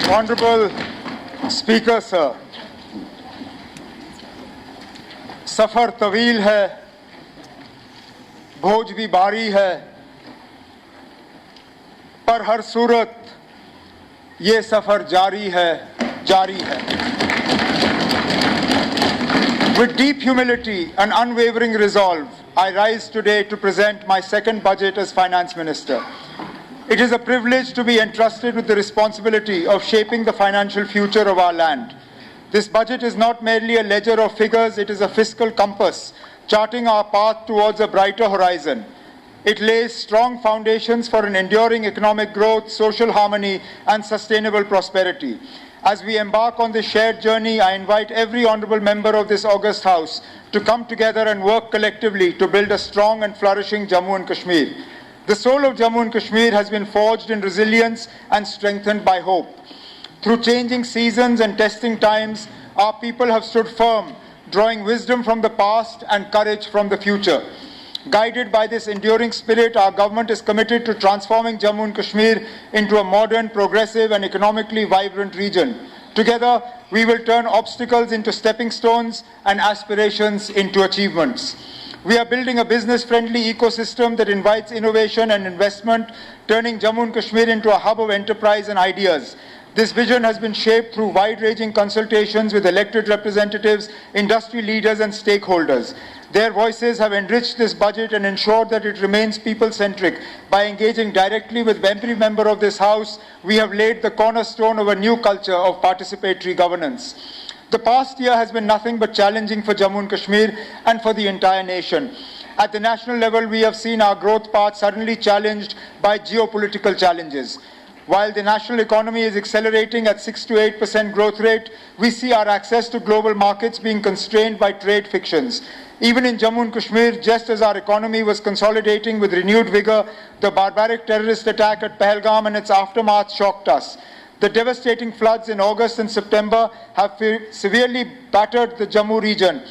Honorable Speaker, sir, सफर तवील है, भोज भी भारी है, पर हर सूरत ये सफर जारी है. With deep humility and unwavering resolve, I rise today to present my second budget as Finance Minister. It is a privilege to be entrusted with the responsibility of shaping the financial future of our land. This budget is not merely a ledger of figures, it is a fiscal compass, charting our path towards a brighter horizon. It lays strong foundations for an enduring economic growth, social harmony, and sustainable prosperity. As we embark on this shared journey, I invite every honourable member of this august House to come together and work collectively to build a strong and flourishing Jammu and Kashmir. The soul of Jammu and Kashmir has been forged in resilience and strengthened by hope. Through changing seasons and testing times, our people have stood firm, drawing wisdom from the past and courage from the future. Guided by this enduring spirit, our government is committed to transforming Jammu and Kashmir into a modern, progressive and economically vibrant region. Together, we will turn obstacles into stepping stones and aspirations into achievements. We are building a business-friendly ecosystem that invites innovation and investment, turning Jammu and Kashmir into a hub of enterprise and ideas. This vision has been shaped through wide-ranging consultations with elected representatives, industry leaders and stakeholders. Their voices have enriched this budget and ensured that it remains people-centric. By engaging directly with every member of this House, we have laid the cornerstone of a new culture of participatory governance. The past year has been nothing but challenging for Jammu and Kashmir and for the entire nation. At the national level, we have seen our growth path suddenly challenged by geopolitical challenges. While the national economy is accelerating at 6 to 8% growth rate, we see our access to global markets being constrained by trade fictions. Even in Jammu and Kashmir, just as our economy was consolidating with renewed vigor, the barbaric terrorist attack at Pahalgam and its aftermath shocked us. The devastating floods in August and September have severely battered the Jammu region.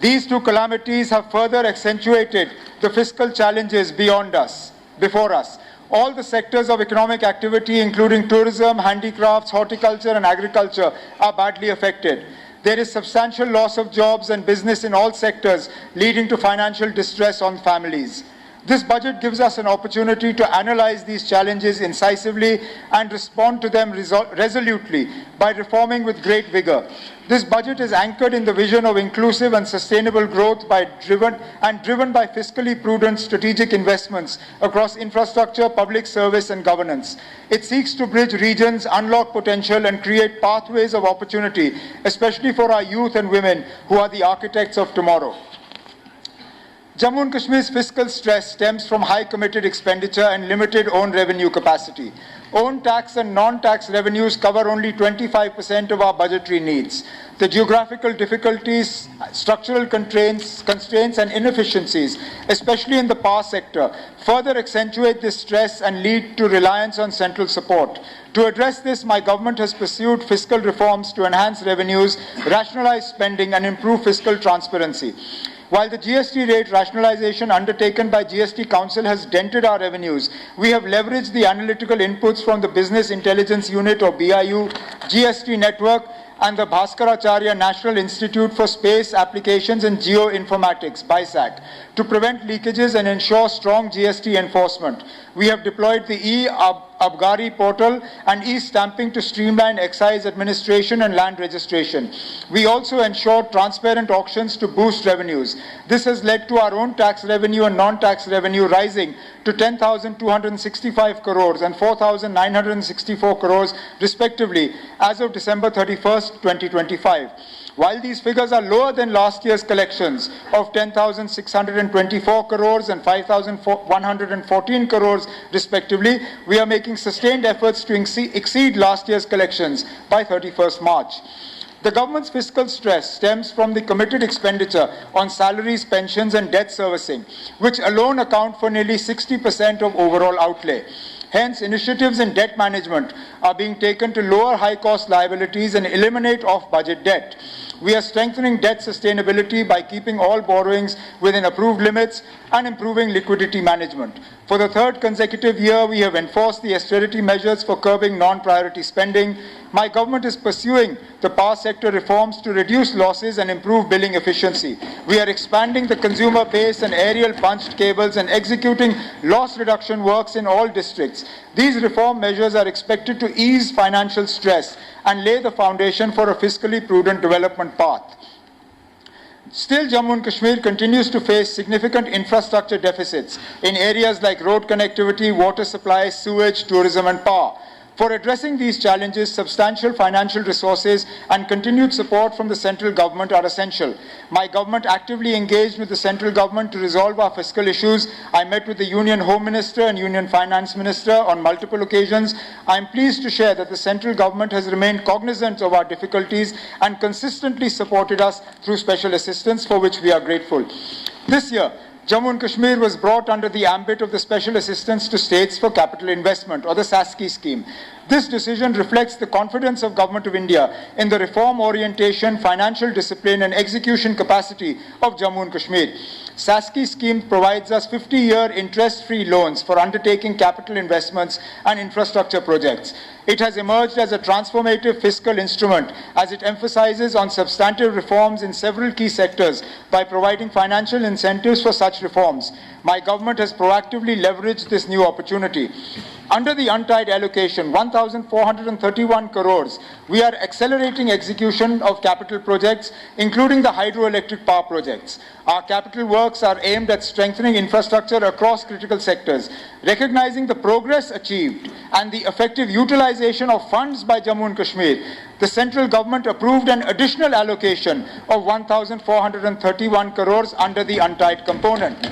These two calamities have further accentuated the fiscal challenges before us. All the sectors of economic activity, including tourism, handicrafts, horticulture and agriculture, are badly affected. There is substantial loss of jobs and business in all sectors, leading to financial distress on families. This budget gives us an opportunity to analyze these challenges incisively and respond to them resolutely by reforming with great vigor. This budget is anchored in the vision of inclusive and sustainable growth driven by fiscally prudent strategic investments across infrastructure, public service and governance. It seeks to bridge regions, unlock potential and create pathways of opportunity, especially for our youth and women who are the architects of tomorrow. Jammu and Kashmir's fiscal stress stems from high committed expenditure and limited own revenue capacity. Own tax and non-tax revenues cover only 25% of our budgetary needs. The geographical difficulties, structural constraints and inefficiencies, especially in the power sector, further accentuate this stress and lead to reliance on central support. To address this, my government has pursued fiscal reforms to enhance revenues, rationalize spending and improve fiscal transparency. While the GST rate rationalization undertaken by GST Council has dented our revenues, we have leveraged the analytical inputs from the Business Intelligence Unit or BIU, GST Network and the Bhaskaracharya National Institute for Space Applications and Geoinformatics, BISAC, to prevent leakages and ensure strong GST enforcement. We have deployed the e-Abgari portal and e-stamping to streamline excise administration and land registration. We also ensure transparent auctions to boost revenues. This has led to our own tax revenue and non-tax revenue rising to 10,265 crores and 4,964 crores respectively as of December 31st, 2025. While these figures are lower than last year's collections of 10,624 crores and 5,114 crores respectively, we are making sustained efforts to exceed last year's collections by 31st March. The government's fiscal stress stems from the committed expenditure on salaries, pensions and debt servicing, which alone account for nearly 60% of overall outlay. Hence, initiatives in debt management are being taken to lower high-cost liabilities and eliminate off-budget debt. We are strengthening debt sustainability by keeping all borrowings within approved limits and improving liquidity management. For the third consecutive year, we have enforced the austerity measures for curbing non-priority spending. My government is pursuing the power sector reforms to reduce losses and improve billing efficiency. We are expanding the consumer base and aerial punched cables and executing loss reduction works in all districts. These reform measures are expected to ease financial stress and lay the foundation for a fiscally prudent development path. Still, Jammu and Kashmir continues to face significant infrastructure deficits in areas like road connectivity, water supply, sewage, tourism and power. For addressing these challenges, substantial financial resources and continued support from the central government are essential. My government actively engaged with the central government to resolve our fiscal issues. I met with the Union Home Minister and Union Finance Minister on multiple occasions. I am pleased to share that the central government has remained cognizant of our difficulties and consistently supported us through special assistance, for which we are grateful. This year, Jammu and Kashmir was brought under the ambit of the Special Assistance to States for Capital Investment, or the SASCI scheme. This decision reflects the confidence of Government of India in the reform orientation, financial discipline and execution capacity of Jammu and Kashmir. SASCI scheme provides us 50-year interest-free loans for undertaking capital investments and infrastructure projects. It has emerged as a transformative fiscal instrument as it emphasizes on substantive reforms in several key sectors by providing financial incentives for such reforms. My government has proactively leveraged this new opportunity. Under the untied allocation, 1,431 crores, we are accelerating execution of capital projects, including the hydroelectric power projects. Our capital works are aimed at strengthening infrastructure across critical sectors. Recognizing the progress achieved and the effective utilization of funds by Jammu and Kashmir, the central government approved an additional allocation of 1,431 crores under the untied component.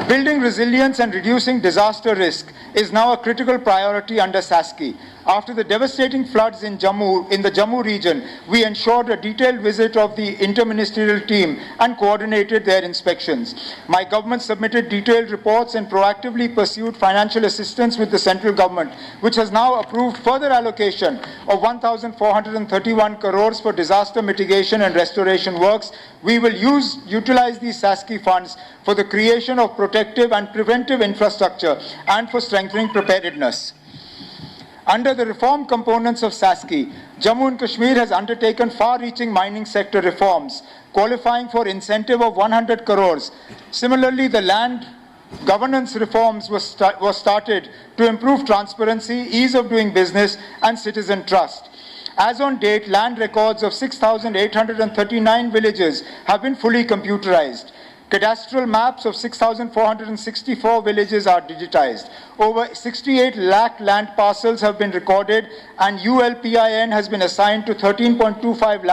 Building resilience and reducing disaster risk is now a critical priority under SASCI. After the devastating floods in the Jammu region, we ensured a detailed visit of the interministerial team and coordinated their inspections. My government submitted detailed reports and proactively pursued financial assistance with the central government, which has now approved further allocation of 1,431 crores for disaster mitigation and restoration works. We will utilize these SASCI funds for the creation of protective and preventive infrastructure and for strengthening preparedness. Under the reform components of SASCI, Jammu and Kashmir has undertaken far-reaching mining sector reforms, qualifying for incentive of 100 crores. Similarly, the land governance reforms were started to improve transparency, ease of doing business, and citizen trust. As on date, land records of 6,839 villages have been fully computerized. Cadastral maps of 6,464 villages are digitized. Over 68 lakh land parcels have been recorded, and ULPIN has been assigned to 13.25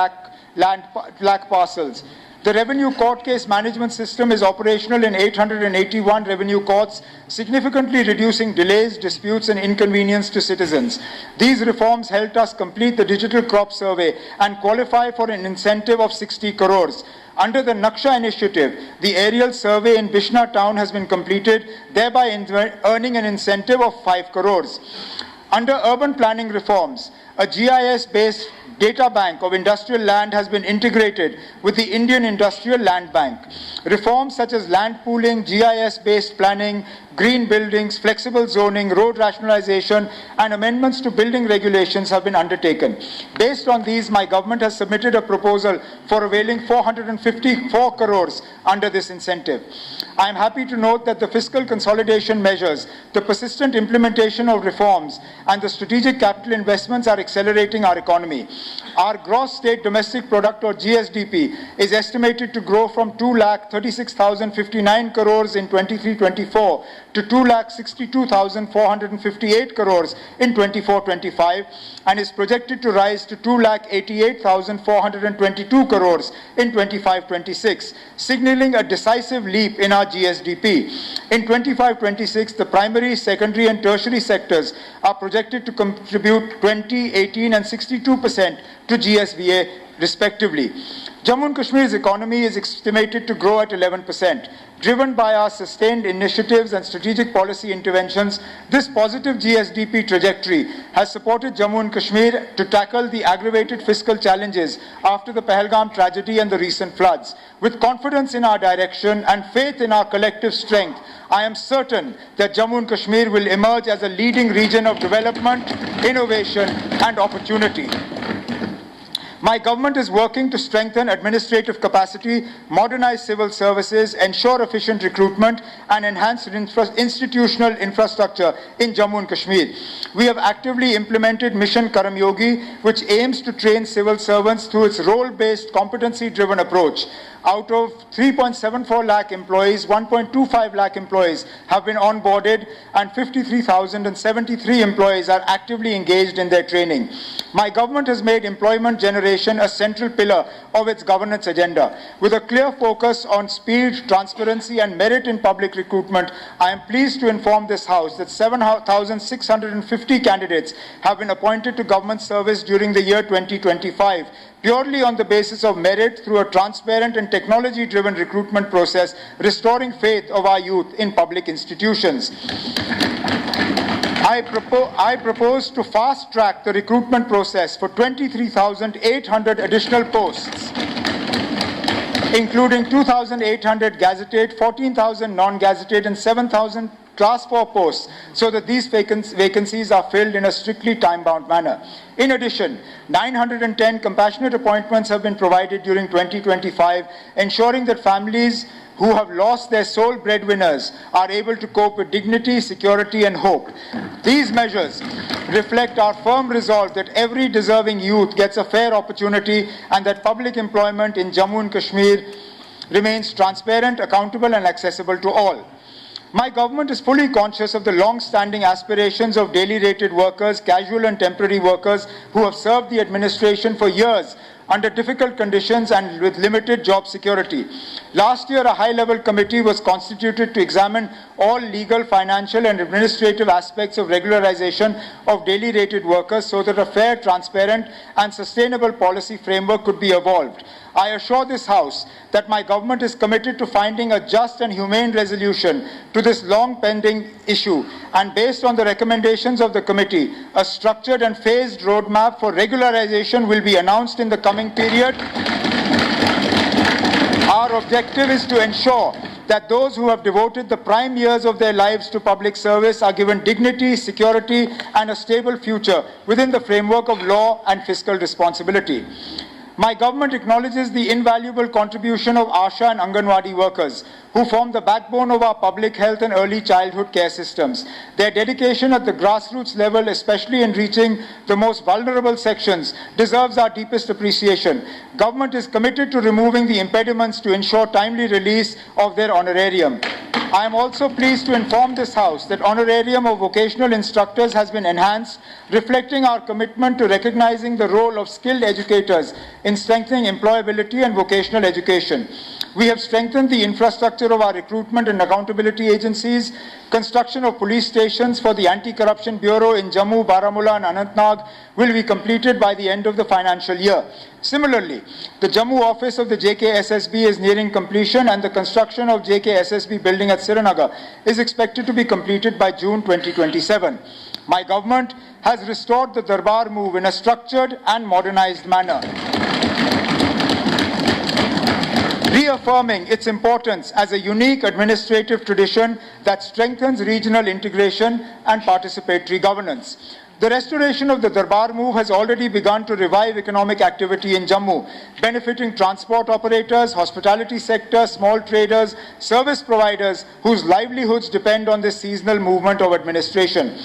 lakh parcels. The revenue court case management system is operational in 881 revenue courts, significantly reducing delays, disputes, and inconvenience to citizens. These reforms helped us complete the digital crop survey and qualify for an incentive of 60 crores. Under the Naksha initiative, the aerial survey in Bishna town has been completed, thereby earning an incentive of 5 crores. Under urban planning reforms, a GIS-based data bank of industrial land has been integrated with the Indian Industrial Land Bank. Reforms such as land pooling, GIS-based planning, green buildings, flexible zoning, road rationalization, and amendments to building regulations have been undertaken. Based on these, my government has submitted a proposal for availing 454 crores under this incentive. I am happy to note that the fiscal consolidation measures, the persistent implementation of reforms, and the strategic capital investments are accelerating our economy. Our gross state domestic product, or GSDP, is estimated to grow from 2,36,059 crores in 23-24 to 2,62,458 crores in 24-25 and is projected to rise to 2,88,422 crores in 25-26, signaling a decisive leap in our GSDP. In 25-26, the primary, secondary and tertiary sectors are projected to contribute 20, 18 and 62% to GSVA respectively. Jammu and Kashmir's economy is estimated to grow at 11%. Driven by our sustained initiatives and strategic policy interventions, this positive GSDP trajectory has supported Jammu and Kashmir to tackle the aggravated fiscal challenges after the Pahalgam tragedy and the recent floods. With confidence in our direction and faith in our collective strength, I am certain that Jammu and Kashmir will emerge as a leading region of development, innovation, and opportunity. My government is working to strengthen administrative capacity, modernize civil services, ensure efficient recruitment, and enhance institutional infrastructure in Jammu and Kashmir. We have actively implemented Mission Karam Yogi, which aims to train civil servants through its role-based, competency-driven approach. Out of 3.74 lakh employees, 1.25 lakh employees have been onboarded, and 53,073 employees are actively engaged in their training. My government has made employment generation a central pillar of its governance agenda. With a clear focus on speed, transparency, and merit in public recruitment, I am pleased to inform this House that 7,650 candidates have been appointed to government service during the year 2025. Purely on the basis of merit through a transparent and technology-driven recruitment process, restoring faith of our youth in public institutions. I propose to fast-track the recruitment process for 23,800 additional posts, including 2,800 gazetted, 14,000 non-gazetted, and 7,000 Class 4 posts, so that these vacancies are filled in a strictly time-bound manner. In addition, 910 compassionate appointments have been provided during 2025, ensuring that families who have lost their sole breadwinners are able to cope with dignity, security, and hope. These measures reflect our firm resolve that every deserving youth gets a fair opportunity and that public employment in Jammu and Kashmir remains transparent, accountable, and accessible to all. My government is fully conscious of the long-standing aspirations of daily rated workers, casual and temporary workers who have served the administration for years under difficult conditions and with limited job security. Last year, a high-level committee was constituted to examine all legal, financial, and administrative aspects of regularization of daily rated workers so that a fair, transparent, and sustainable policy framework could be evolved. I assure this House that my government is committed to finding a just and humane resolution to this long-pending issue, and based on the recommendations of the committee, a structured and phased roadmap for regularization will be announced in the coming period. Our objective is to ensure that those who have devoted the prime years of their lives to public service are given dignity, security, and a stable future within the framework of law and fiscal responsibility. My government acknowledges the invaluable contribution of ASHA and Anganwadi workers, who form the backbone of our public health and early childhood care systems. Their dedication at the grassroots level, especially in reaching the most vulnerable sections, deserves our deepest appreciation. Government is committed to removing the impediments to ensure timely release of their honorarium. I am also pleased to inform this House that honorarium of vocational instructors has been enhanced, reflecting our commitment to recognizing the role of skilled educators in strengthening employability and vocational education. We have strengthened the infrastructure of our recruitment and accountability agencies. Construction of police stations for the Anti-Corruption Bureau in Jammu, Baramulla, and Anantnag will be completed by the end of the financial year. Similarly, the Jammu office of the JKSSB is nearing completion, and the construction of JKSSB building at Srinagar is expected to be completed by June 2027. My government has restored the Darbar move in a structured and modernized manner, reaffirming its importance as a unique administrative tradition that strengthens regional integration and participatory governance. The restoration of the Darbar move has already begun to revive economic activity in Jammu, benefiting transport operators, hospitality sector, small traders, service providers whose livelihoods depend on this seasonal movement of administration.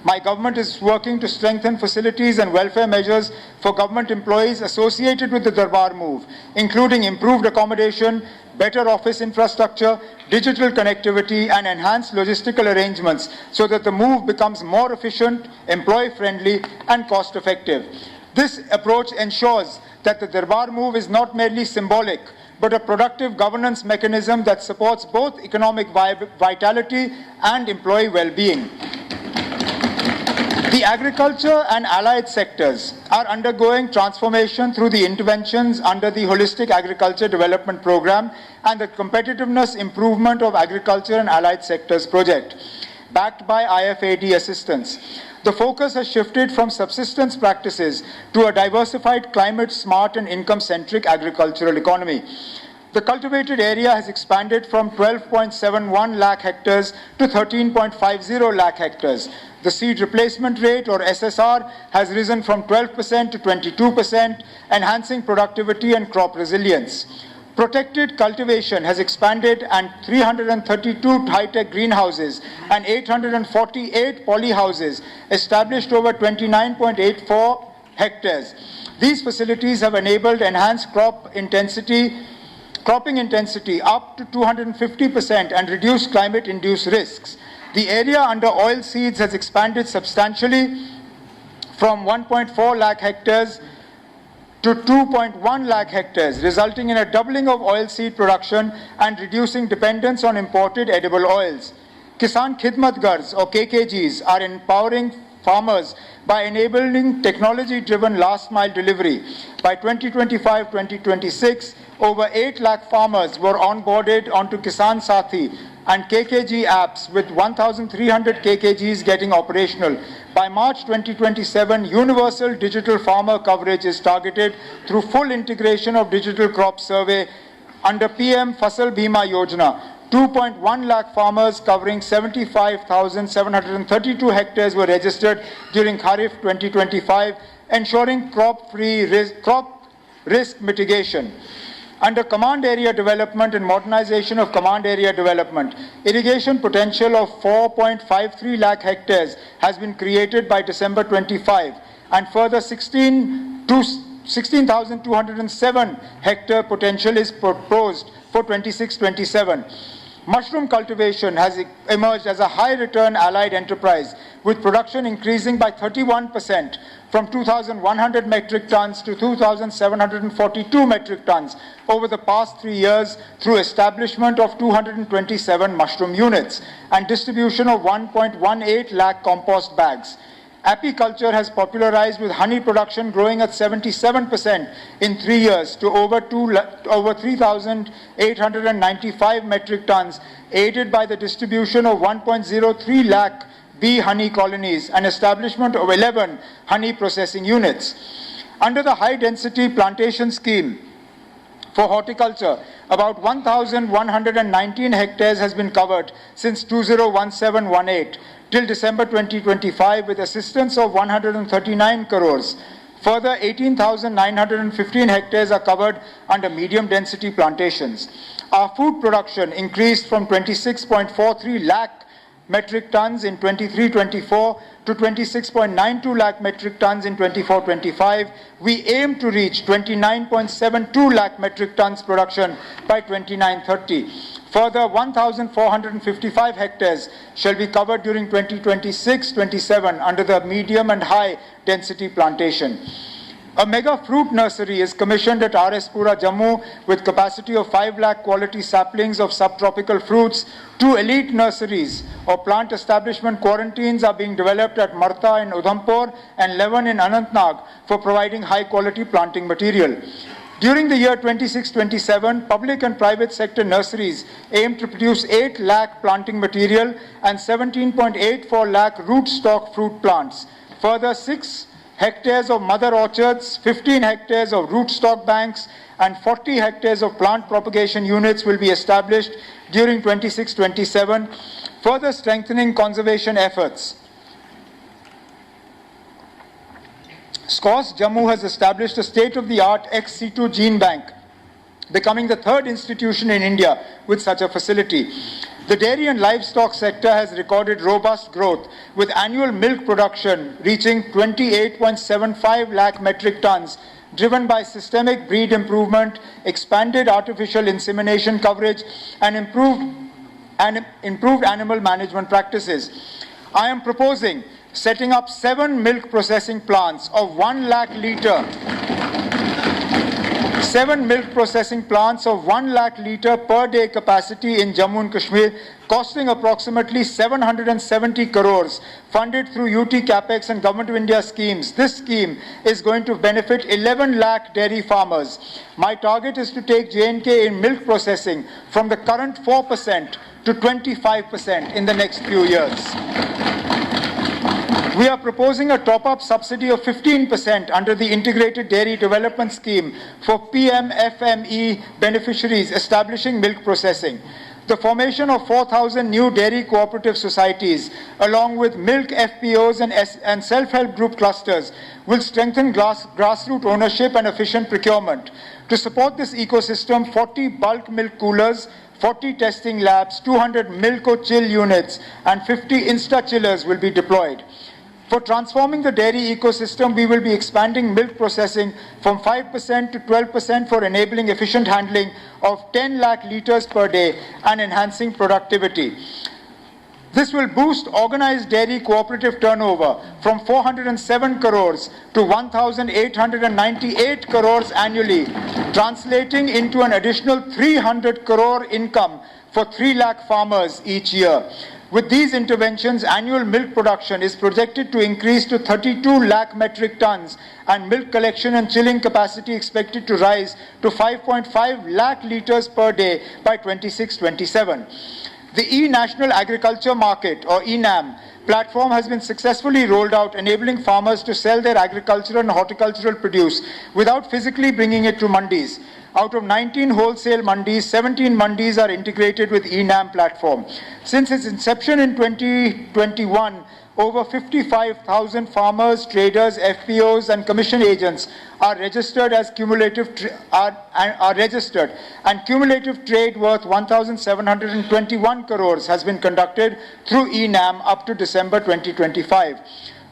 My government is working to strengthen facilities and welfare measures for government employees associated with the Darbar move, including improved accommodation, better office infrastructure, digital connectivity, and enhanced logistical arrangements so that the move becomes more efficient, employee-friendly, and cost-effective. This approach ensures that the Darbar move is not merely symbolic, but a productive governance mechanism that supports both economic vitality and employee well-being. The agriculture and allied sectors are undergoing transformation through the interventions under the Holistic Agriculture Development Program and the Competitiveness Improvement of Agriculture and Allied Sectors project, backed by IFAD assistance. The focus has shifted from subsistence practices to a diversified, climate-smart and income-centric agricultural economy. The cultivated area has expanded from 12.71 lakh hectares to 13.50 lakh hectares. The seed replacement rate, or SSR, has risen from 12% to 22%, enhancing productivity and crop resilience. Protected cultivation has expanded, and 332 high-tech greenhouses and 848 polyhouses established over 29.84 hectares. These facilities have enabled enhanced cropping intensity up to 250% and reduced climate-induced risks. The area under oilseeds has expanded substantially from 1.4 lakh hectares to 2.1 lakh hectares, resulting in a doubling of oilseed production and reducing dependence on imported edible oils. Kisan Khidmat Gars, or KKGs, are empowering farmers by enabling technology-driven last-mile delivery. By 2025-2026, over 8 lakh farmers were onboarded onto Kisan Sathi and KKG apps, with 1,300 KKGs getting operational. By March 2027, universal digital farmer coverage is targeted through full integration of digital crop survey under PM Fasal Bima Yojana. 2.1 lakh farmers covering 75,732 hectares were registered during Kharif 2025, ensuring crop risk mitigation. Under Command Area Development and Modernization of Command Area Development, irrigation potential of 4.53 lakh hectares has been created by December 25, and further 16,207 hectare potential is proposed for 26-27. Mushroom cultivation has emerged as a high-return allied enterprise, with production increasing by 31% from 2,100 metric tons to 2,742 metric tons over the past 3 years through establishment of 227 mushroom units and distribution of 1.18 lakh compost bags. Apiculture has popularized, with honey production growing at 77% in 3 years to over 3,895 metric tons, aided by the distribution of 1.03 lakh bee honey colonies and establishment of 11 honey processing units. Under the high-density plantation scheme for horticulture, about 1,119 hectares has been covered since 2017-18 till December 2025, with assistance of 139 crores. Further, 18,915 hectares are covered under medium-density plantations. Our food production increased from 26.43 lakh metric tons in 23-24 to 26.92 lakh metric tons in 24-25. We aim to reach 29.72 lakh metric tons production by 29-30. Further, 1,455 hectares shall be covered during 2026-27 under the medium and high density plantation. A mega fruit nursery is commissioned at RS Pura, Jammu, with capacity of 5 lakh quality saplings of subtropical fruits. 2 elite nurseries or plant establishment quarantines are being developed at Marta in Udhampur and 11 in Anantnag for providing high quality planting material. During the year 26-27, public and private sector nurseries aim to produce 8 lakh planting material and 17.84 lakh rootstock fruit plants. Further, 6 hectares of mother orchards, 15 hectares of rootstock banks, and 40 hectares of plant propagation units will be established during 26-27, further strengthening conservation efforts. SCOS Jammu has established a state-of-the-art ex situ gene bank, becoming the 3rd institution in India with such a facility. The dairy and livestock sector has recorded robust growth, with annual milk production reaching 28.75 lakh metric tons, driven by systemic breed improvement, expanded artificial insemination coverage, and improved animal management practices. I am proposing setting up 7 milk processing plants of 1 lakh litre 7 milk processing plants of 1 lakh litre per day capacity in Jammu and Kashmir, costing approximately 770 crores, funded through UT Capex and Government of India schemes. This scheme is going to benefit 11 lakh dairy farmers. My target is to take J&K in milk processing from the current 4% to 25% in the next few years. We are proposing a top-up subsidy of 15% under the Integrated Dairy Development Scheme for PMFME beneficiaries establishing milk processing. The formation of 4,000 new dairy cooperative societies, along with milk FPOs and self-help group clusters, will strengthen grassroots ownership and efficient procurement. To support this ecosystem, 40 bulk milk coolers, 40 testing labs, 200 Milko-Chill units, and 50 Insta-Chillers will be deployed. For transforming the dairy ecosystem, we will be expanding milk processing from 5% to 12% for enabling efficient handling of 10 lakh litres per day and enhancing productivity. This will boost organized dairy cooperative turnover from 407 crores to 1,898 crores annually, translating into an additional 300 crore income for 3 lakh farmers each year. With these interventions, annual milk production is projected to increase to 32 lakh metric tons and milk collection and chilling capacity expected to rise to 5.5 lakh litres per day by 26-27. The E-National Agriculture Market, or ENAM, platform has been successfully rolled out, enabling farmers to sell their agricultural and horticultural produce without physically bringing it to mandis. Out of 19 wholesale mandis, 17 mandis are integrated with ENAM platform. Since its inception in 2021, over 55,000 farmers, traders, FPOs, and commission agents are registered as cumulative and cumulative trade worth 1,721 crores has been conducted through ENAM up to December 2025.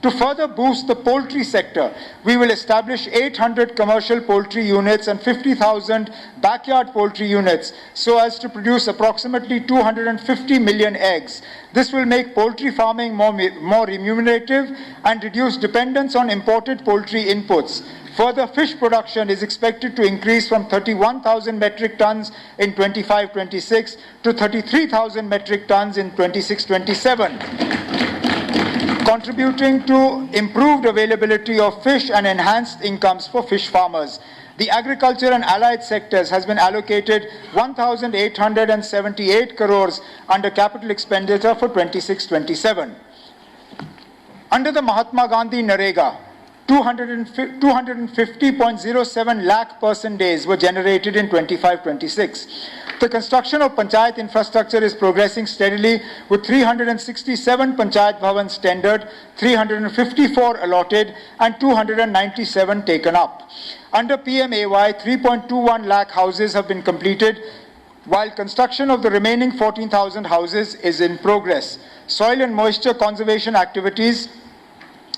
To further boost the poultry sector, we will establish 800 commercial poultry units and 50,000 backyard poultry units so as to produce approximately 250 million eggs. This will make poultry farming more remunerative and reduce dependence on imported poultry inputs. Further, fish production is expected to increase from 31,000 metric tons in 25-26 to 33,000 metric tons in 26-27. contributing to improved availability of fish and enhanced incomes for fish farmers. The agriculture and allied sectors has been allocated 1,878 crores under capital expenditure for 26-27. Under the Mahatma Gandhi Narega, 250.07 lakh person days were generated in 25-26. The construction of Panchayat infrastructure is progressing steadily with 367 Panchayat Bhavans tendered, 354 allotted and 297 taken up. Under PMAY, 3.21 lakh houses have been completed, while construction of the remaining 14,000 houses is in progress. Soil and moisture conservation activities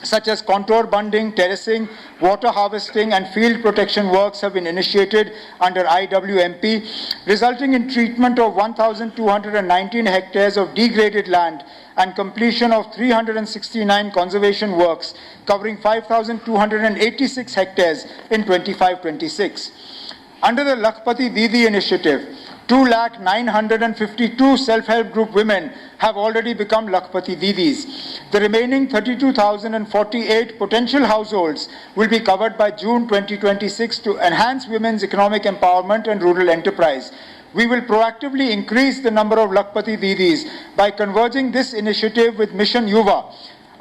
such as contour bunding, terracing, water harvesting and field protection works have been initiated under IWMP, resulting in treatment of 1,219 hectares of degraded land and completion of 369 conservation works covering 5,286 hectares in 25-26. Under the Lakhpati Didi initiative, 2,952,000 self-help group women have already become Lakhpati Didis. The remaining 32,048 potential households will be covered by June 2026 to enhance women's economic empowerment and rural enterprise. We will proactively increase the number of Lakhpati Didis by converging this initiative with Mission Yuva.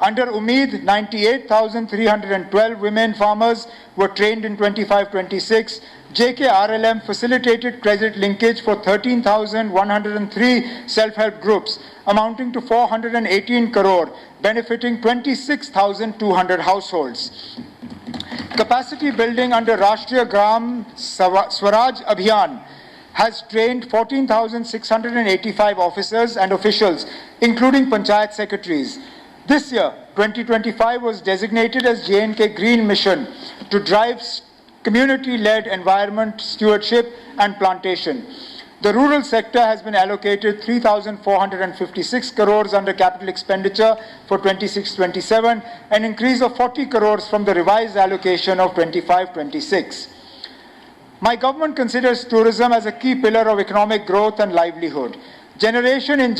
Under Umeed, 98,312 women farmers were trained in 25-26. JKRLM facilitated credit linkage for 13,103 self-help groups, amounting to 418 crore, benefiting 26,200 households. Capacity building under Rashtriya Gram Swaraj Abhiyan has trained 14,685 officers and officials, including Panchayat secretaries. This year, 2025 was designated as J&K Green Mission to drive community-led environment stewardship and plantation. The rural sector has been allocated 3,456 crores under capital expenditure for 26-27, an increase of 40 crores from the revised allocation of 25-26. My government considers tourism as a key pillar of economic growth and livelihood. Livelihood generation in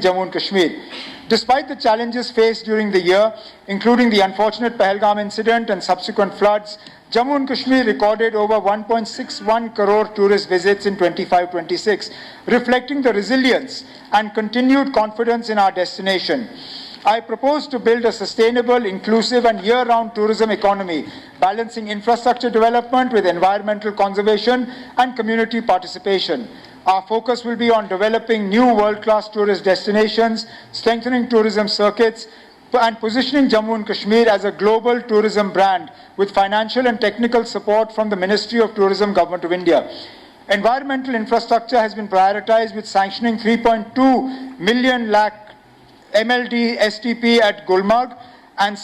Jammu and Kashmir. Despite the challenges faced during the year, including the unfortunate Pahalgam incident and subsequent floods, Jammu and Kashmir recorded over 1.61 crore tourist visits in 25-26, reflecting the resilience and continued confidence in our destination. I propose to build a sustainable, inclusive and year-round tourism economy, balancing infrastructure development with environmental conservation and community participation. Our focus will be on developing new world-class tourist destinations, strengthening tourism circuits, and positioning Jammu and Kashmir as a global tourism brand with financial and technical support from the Ministry of Tourism, Government of India. Environmental infrastructure has been prioritized with sanctioning 3.2 million lakh MLD STP at Gulmarg and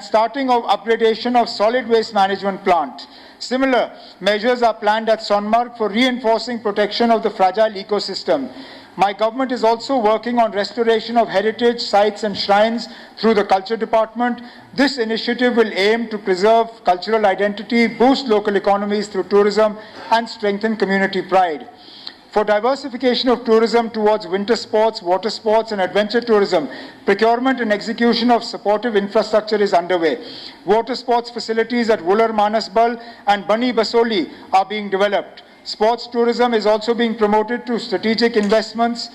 starting of upgradation of solid waste management plant. Similar measures are planned at Sonmarg for reinforcing protection of the fragile ecosystem. My government is also working on restoration of heritage sites and shrines through the Culture Department. This initiative will aim to preserve cultural identity, boost local economies through tourism, and strengthen community pride. For diversification of tourism towards winter sports, water sports and adventure tourism, procurement and execution of supportive infrastructure is underway. Water sports facilities at Wular Manasbal and Bani Basoli are being developed. Sports tourism is also being promoted through strategic investments.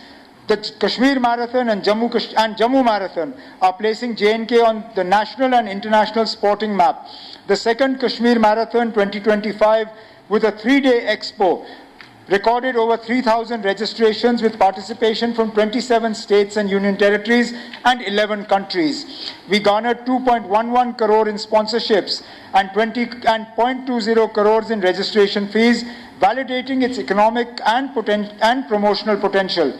The Kashmir Marathon and Jammu Marathon are placing J&K on the national and international sporting map. The second Kashmir Marathon 2025 with a 3-day expo recorded over 3,000 registrations with participation from 27 states and union territories and 11 countries. We garnered 2.11 crore in sponsorships and 0.20 crores in registration fees, validating its economic and promotional potential.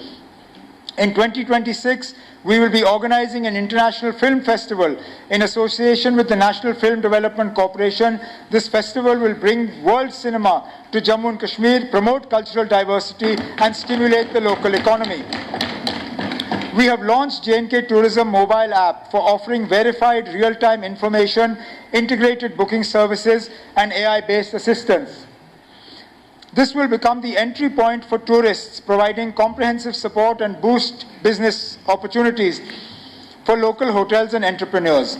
In 2026, we will be organizing an international film festival in association with the National Film Development Corporation. This festival will bring world cinema to Jammu and Kashmir, promote cultural diversity and stimulate the local economy. We have launched J&K Tourism mobile app for offering verified real-time information, integrated booking services and AI-based assistance. This will become the entry point for tourists, providing comprehensive support and boost business opportunities for local hotels and entrepreneurs.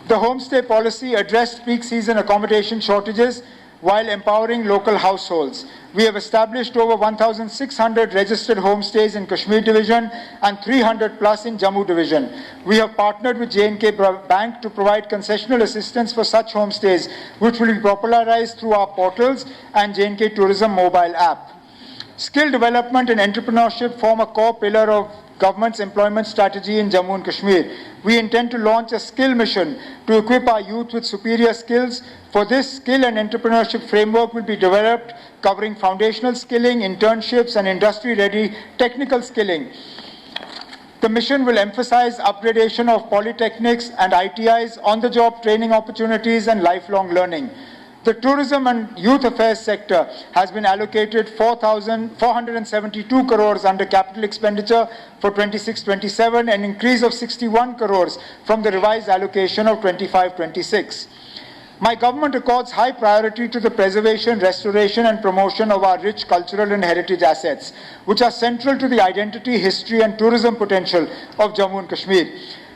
The homestay policy addressed peak season accommodation shortages while empowering local households. We have established over 1,600 registered homestays in Kashmir Division and 300 plus in Jammu Division. We have partnered with J&K Bank to provide concessional assistance for such homestays, which will be popularized through our portals and J&K Tourism mobile app. Skill development and entrepreneurship form a core pillar of government's employment strategy in Jammu and Kashmir. We intend to launch a skill mission to equip our youth with superior skills. For this, skill and entrepreneurship framework will be developed, covering foundational skilling, internships, and industry-ready technical skilling. The mission will emphasize upgradation of polytechnics and ITIs, on-the-job training opportunities, and lifelong learning. The tourism and youth affairs sector has been allocated 472 crores under capital expenditure for 26-27, an increase of 61 crores from the revised allocation of 25-26. My government accords high priority to the preservation, restoration and promotion of our rich cultural and heritage assets, which are central to the identity, history and tourism potential of Jammu and Kashmir.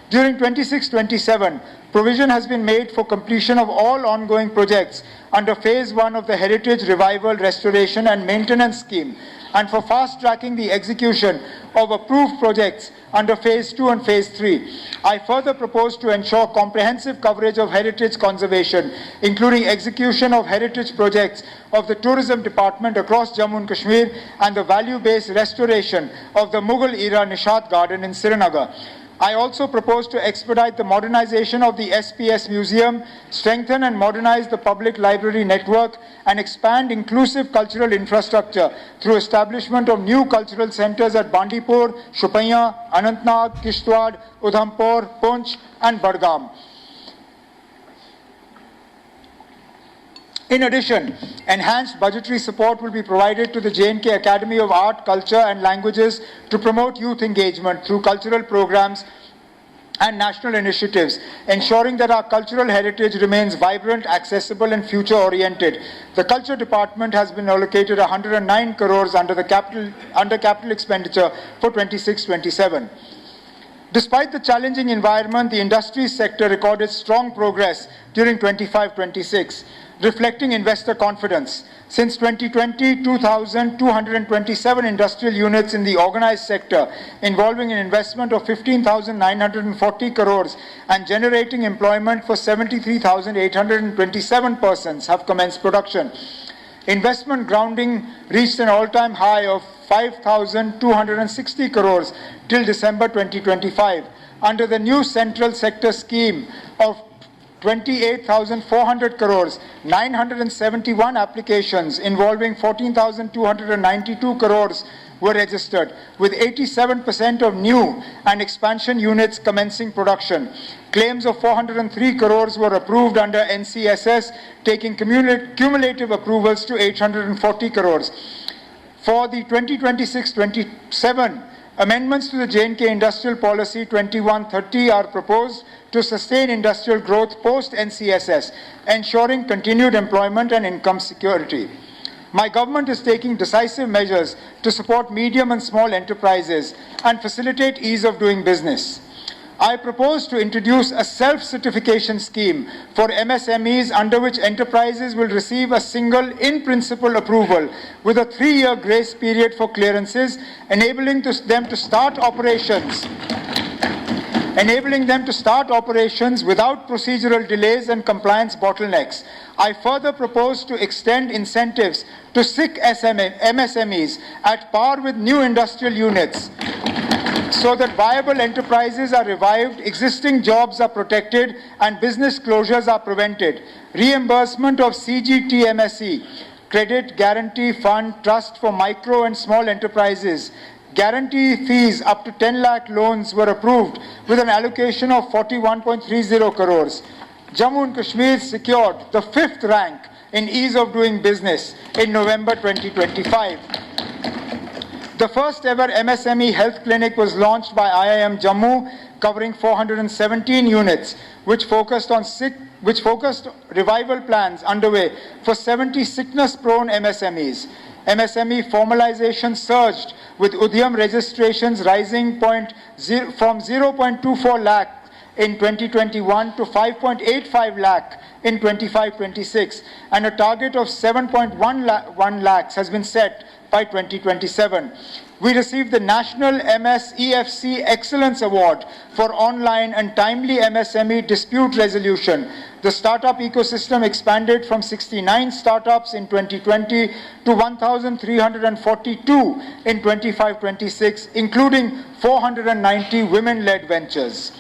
During 26-27, provision has been made for completion of all ongoing projects under Phase 1 of the Heritage Revival, Restoration and Maintenance Scheme, and for fast-tracking the execution of approved projects under Phase 2 and Phase 3. I further propose to ensure comprehensive coverage of heritage conservation, including execution of heritage projects of the Tourism Department across Jammu and Kashmir and the value-based restoration of the Mughal-era Nishat Garden in Srinagar. I also propose to expedite the modernization of the SPS Museum, strengthen and modernize the public library network, and expand inclusive cultural infrastructure through establishment of new cultural centers at Bandipur, Shopaiya, Anantnag, Kishtwar, Udhampur, Poonch, and Budgam. In addition, enhanced budgetary support will be provided to the J&K Academy of Art, Culture and Languages to promote youth engagement through cultural programs and national initiatives, ensuring that our cultural heritage remains vibrant, accessible and future-oriented. The Culture Department has been allocated 109 crores under capital expenditure for 26-27. Despite the challenging environment, the industries sector recorded strong progress during 25-26, reflecting investor confidence. Since 2020, 2,227 industrial units in the organized sector, involving an investment of 15,940 crores and generating employment for 73,827 persons, have commenced production. Investment grounding reached an all-time high of 5,260 crores till December 2025. Under the new central sector scheme of 28,400 crores, 971 applications involving 14,292 crores were registered, with 87% of new and expansion units commencing production. Claims of 403 crores were approved under NCSS, taking cumulative approvals to 840 crores. For the 2026-27, amendments to the J&K Industrial Policy 2130 are proposed to sustain industrial growth post-NCSS, ensuring continued employment and income security. My government is taking decisive measures to support medium and small enterprises and facilitate ease of doing business. I propose to introduce a self-certification scheme for MSMEs under which enterprises will receive a single in-principle approval with a 3-year grace period for clearances, enabling them to start operations without procedural delays and compliance bottlenecks. I further propose to extend incentives to SIC MSMEs at par with new industrial units, so that viable enterprises are revived, existing jobs are protected, and business closures are prevented. Reimbursement of CGTMSE, Credit Guarantee Fund Trust for Micro and Small Enterprises, guarantee fees up to 10 lakh loans were approved with an allocation of 41.30 crores. Jammu and Kashmir secured the 5th rank in ease of doing business in November 2025. The first ever MSME health clinic was launched by IIM Jammu, covering 417 units, which focused revival plans underway for 70 sickness-prone MSMEs. MSME formalization surged, with Udyam registrations rising from 0.24 lakh in 2021 to 5.85 lakh in 25-26, and a target of 7.1 lakhs has been set by 2027. We received the National MSEFC Excellence Award for online and timely MSME dispute resolution. The startup ecosystem expanded from 69 startups in 2020 to 1,342 in 25-26, including 490 women-led ventures.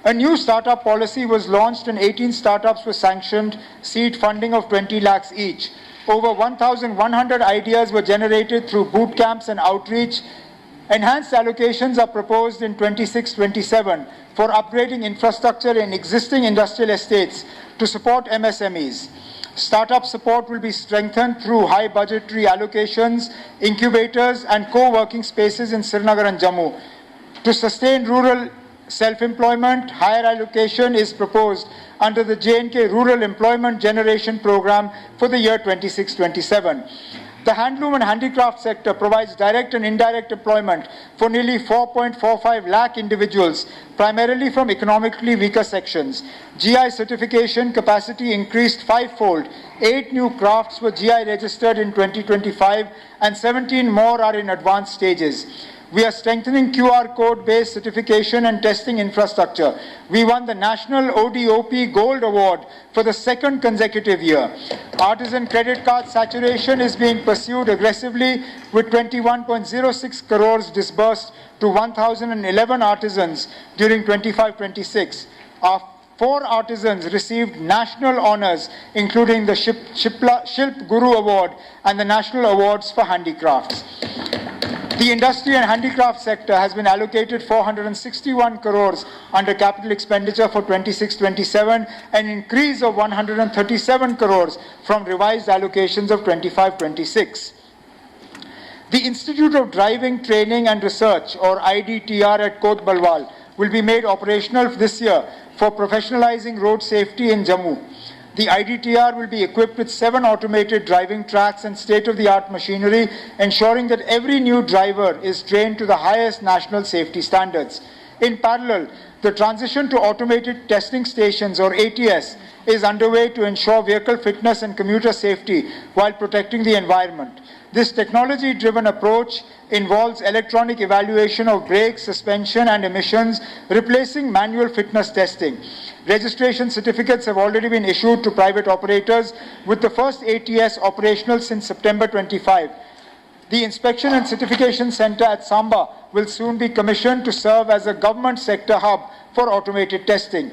A new startup policy was launched and 18 startups were sanctioned, seed funding of 20 lakhs each. Over 1,100 ideas were generated through boot camps and outreach. Enhanced allocations are proposed in 26-27 for upgrading infrastructure in existing industrial estates to support MSMEs. Startup support will be strengthened through high budgetary allocations, incubators and co-working spaces in Srinagar and Jammu. To sustain rural self-employment, higher allocation is proposed under the J&K Rural Employment Generation Program for the year 26-27. The handloom and handicraft sector provides direct and indirect employment for nearly 4.45 lakh individuals, primarily from economically weaker sections. GI certification capacity increased 5-fold. 8 new crafts were GI registered in 2025 and 17 more are in advanced stages. We are strengthening QR code-based certification and testing infrastructure. We won the National ODOP Gold Award for the 2nd consecutive year. Artisan credit card saturation is being pursued aggressively, with 21.06 crores disbursed to 1,011 artisans during 25-26. Our 4 artisans received national honors, including the Shilp Guru Award and the National Awards for Handicrafts. The industry and handicraft sector has been allocated 461 crores under capital expenditure for 26-27, an increase of 137 crores from revised allocations of 25-26. The Institute of Driving, Training and Research, or IDTR at Kotbalwal, will be made operational this year for professionalizing road safety in Jammu. The IDTR will be equipped with 7 automated driving tracks and state-of-the-art machinery, ensuring that every new driver is trained to the highest national safety standards. In parallel, the transition to automated testing stations or ATS is underway to ensure vehicle fitness and commuter safety while protecting the environment. This technology-driven approach involves electronic evaluation of brakes, suspension and emissions, replacing manual fitness testing. Registration certificates have already been issued to private operators, with the first ATS operational since September 25. The Inspection and Certification Center at Samba will soon be commissioned to serve as a government sector hub for automated testing.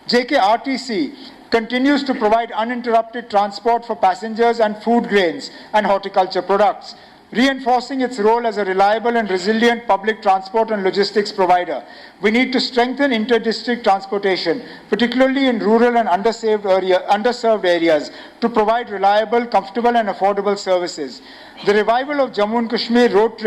JKRTC continues to provide uninterrupted transport for passengers and food grains and horticulture products, reinforcing its role as a reliable and resilient public transport and logistics provider. We need to strengthen inter-district transportation, particularly in rural and underserved areas, to provide reliable, comfortable and affordable services. The revival of Jammu and Kashmir Road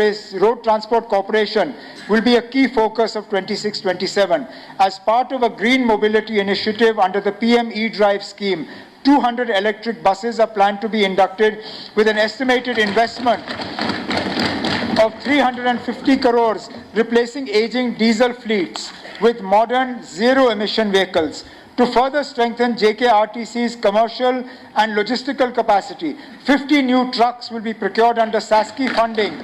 Transport Corporation will be a key focus of 26-27. As part of a green mobility initiative under the PM E-Drive scheme, 200 electric buses are planned to be inducted with an estimated investment of 350 crores, replacing aging diesel fleets with modern zero-emission vehicles. To further strengthen JKRTC's commercial and logistical capacity, 50 new trucks will be procured under SASKI funding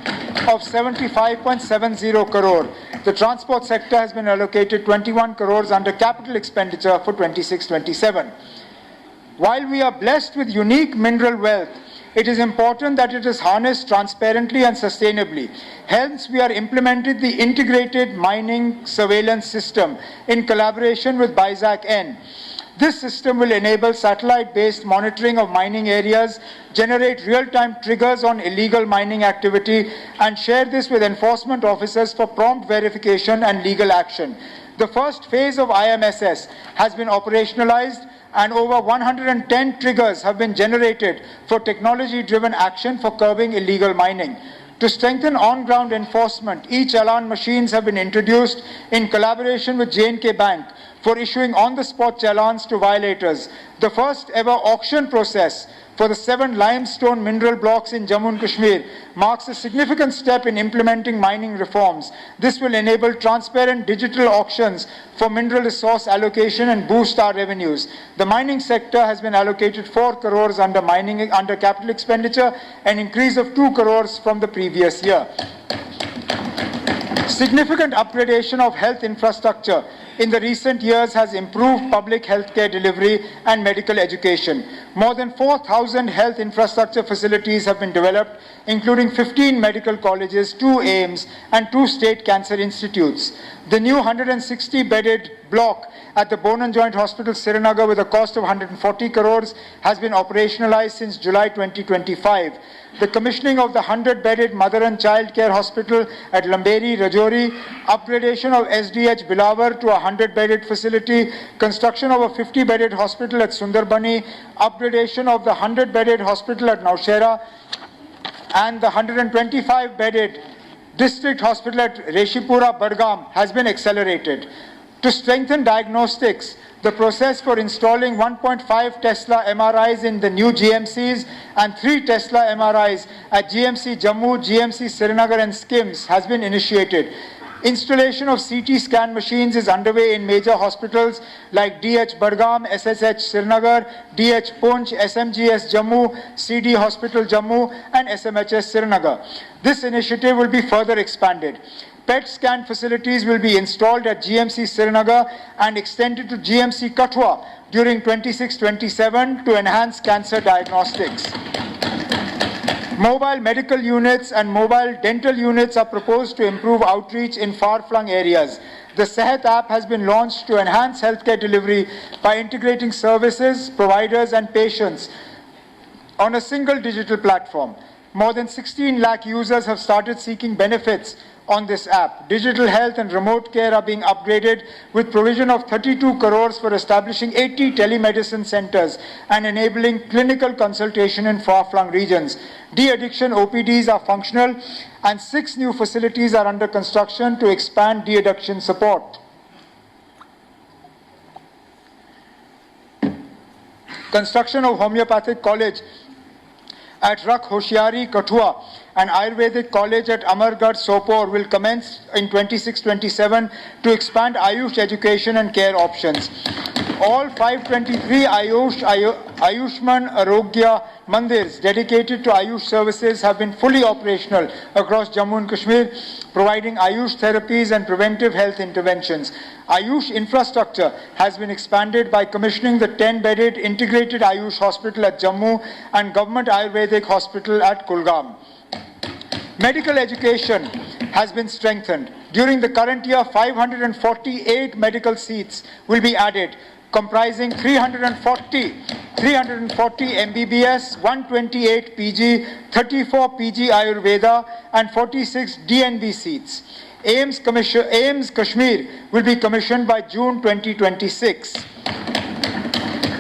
of 75.70 crore. The transport sector has been allocated 21 crores under capital expenditure for 26-27. While we are blessed with unique mineral wealth, it is important that it is harnessed transparently and sustainably. Hence, we are implementing the integrated mining surveillance system in collaboration with BISAC-N. This system will enable satellite-based monitoring of mining areas, generate real-time triggers on illegal mining activity, and share this with enforcement officers for prompt verification and legal action. The first phase of IMSS has been operationalized, and over 110 triggers have been generated for technology-driven action for curbing illegal mining. To strengthen on-ground enforcement, e-challan machines have been introduced in collaboration with J&K Bank for issuing on-the-spot challans to violators. The first ever auction process for the 7 limestone mineral blocks in Jammu and Kashmir marks a significant step in implementing mining reforms. This will enable transparent digital auctions for mineral resource allocation and boost our revenues. The mining sector has been allocated 4 crores under capital expenditure, an increase of 2 crores from the previous year. Significant upgradation of health infrastructure in the recent years has improved public healthcare delivery and medical education. More than 4,000 health infrastructure facilities have been developed, including 15 medical colleges, 2 AIIMS, and 2 state cancer institutes. The new 160-bedded block at the Bone and Joint Hospital, Srinagar, with a cost of 140 crores, has been operationalized since July 2025. The commissioning of the 100-bedded Mother and Child Care Hospital at Lamberi, Rajouri, upgradation of SDH Bilawar to a 100-bedded facility, construction of a 50-bedded hospital at Sundarbani, upgradation of the 100-bedded hospital at Naushera, and the 125-bedded district hospital at Reshipura, Badgam has been accelerated. To strengthen diagnostics, the process for installing 1.5 Tesla MRIs in the new GMCs and 3 Tesla MRIs at GMC Jammu, GMC Srinagar and SKIMS has been initiated. Installation of CT scan machines is underway in major hospitals like DH Badgam, SSH Srinagar, DH Punch, SMGS Jammu, CD Hospital Jammu and SMHS Srinagar. This initiative will be further expanded. PET scan facilities will be installed at GMC Srinagar and extended to GMC Kathua during 26-27 to enhance cancer diagnostics. Mobile medical units and mobile dental units are proposed to improve outreach in far-flung areas. The Sehat app has been launched to enhance healthcare delivery by integrating services, providers and patients on a single digital platform. More than 16 lakh users have started seeking benefits on this app. Digital health and remote care are being upgraded with provision of 32 crores for establishing 80 telemedicine centers and enabling clinical consultation in far-flung regions. De-addiction OPDs are functional and 6 new facilities are under construction to expand de-addiction support. Construction of homeopathic college at Rakh Hoshiari, Kathua, and Ayurvedic College at Amargarh, Sopore will commence in 26-27 to expand Ayush education and care options. All 523 Ayushman Arogya Mandirs dedicated to Ayush services have been fully operational across Jammu and Kashmir, providing Ayush therapies and preventive health interventions. Ayush infrastructure has been expanded by commissioning the 10-bedded integrated Ayush hospital at Jammu and Government Ayurvedic Hospital at Kulgam. Medical education has been strengthened. During the current year, 548 medical seats will be added, comprising 340 MBBS, 128 PG, 34 PG Ayurveda, and 46 DNB seats. AIMS Kashmir will be commissioned by June 2026.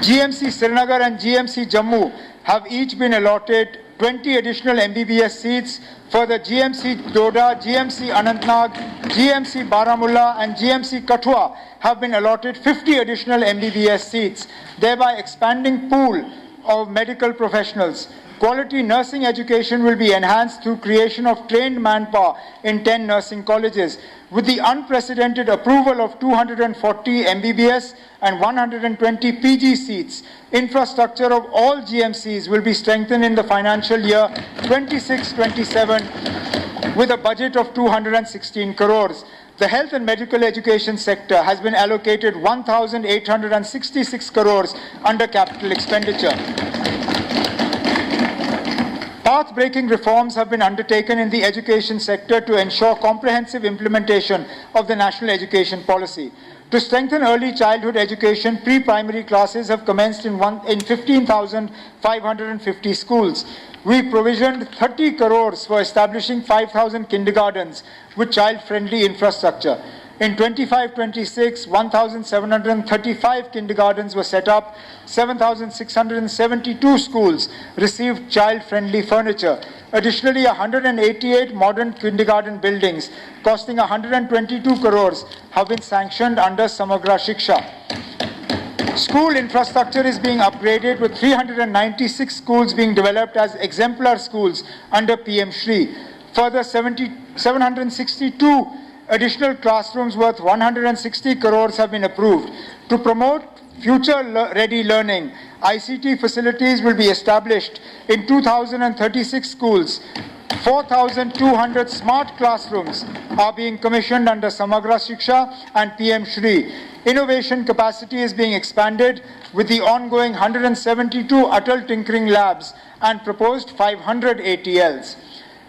GMC Srinagar and GMC Jammu have each been allotted 20 additional MBBS seats. Further, GMC Doda, GMC Anantnag, GMC Baramulla and GMC Kathua have been allotted 50 additional MBBS seats, thereby expanding pool of medical professionals. Quality nursing education will be enhanced through creation of trained manpower in 10 nursing colleges. With the unprecedented approval of 240 MBBS and 120 PG seats, infrastructure of all GMCs will be strengthened in the financial year 26-27 with a budget of 216 crores. The health and medical education sector has been allocated 1,866 crores under capital expenditure. Path-breaking reforms have been undertaken in the education sector to ensure comprehensive implementation of the national education policy. To strengthen early childhood education, pre-primary classes have commenced in 15,550 schools. We provisioned 30 crores for establishing 5,000 kindergartens with child-friendly infrastructure. In 25-26, 1,735 kindergartens were set up, 7,672 schools received child-friendly furniture. Additionally, 188 modern kindergarten buildings costing 122 crores have been sanctioned under Samagra Shiksha. School infrastructure is being upgraded with 396 schools being developed as exemplar schools under PM Shri. Further, 762 additional classrooms worth 160 crores have been approved. To promote future-ready learning, ICT facilities will be established in 2,036 schools. 4,200 smart classrooms are being commissioned under Samagra Shiksha and PM Shri. Innovation capacity is being expanded with the ongoing 172 Atal Tinkering Labs and proposed 500 ATLs.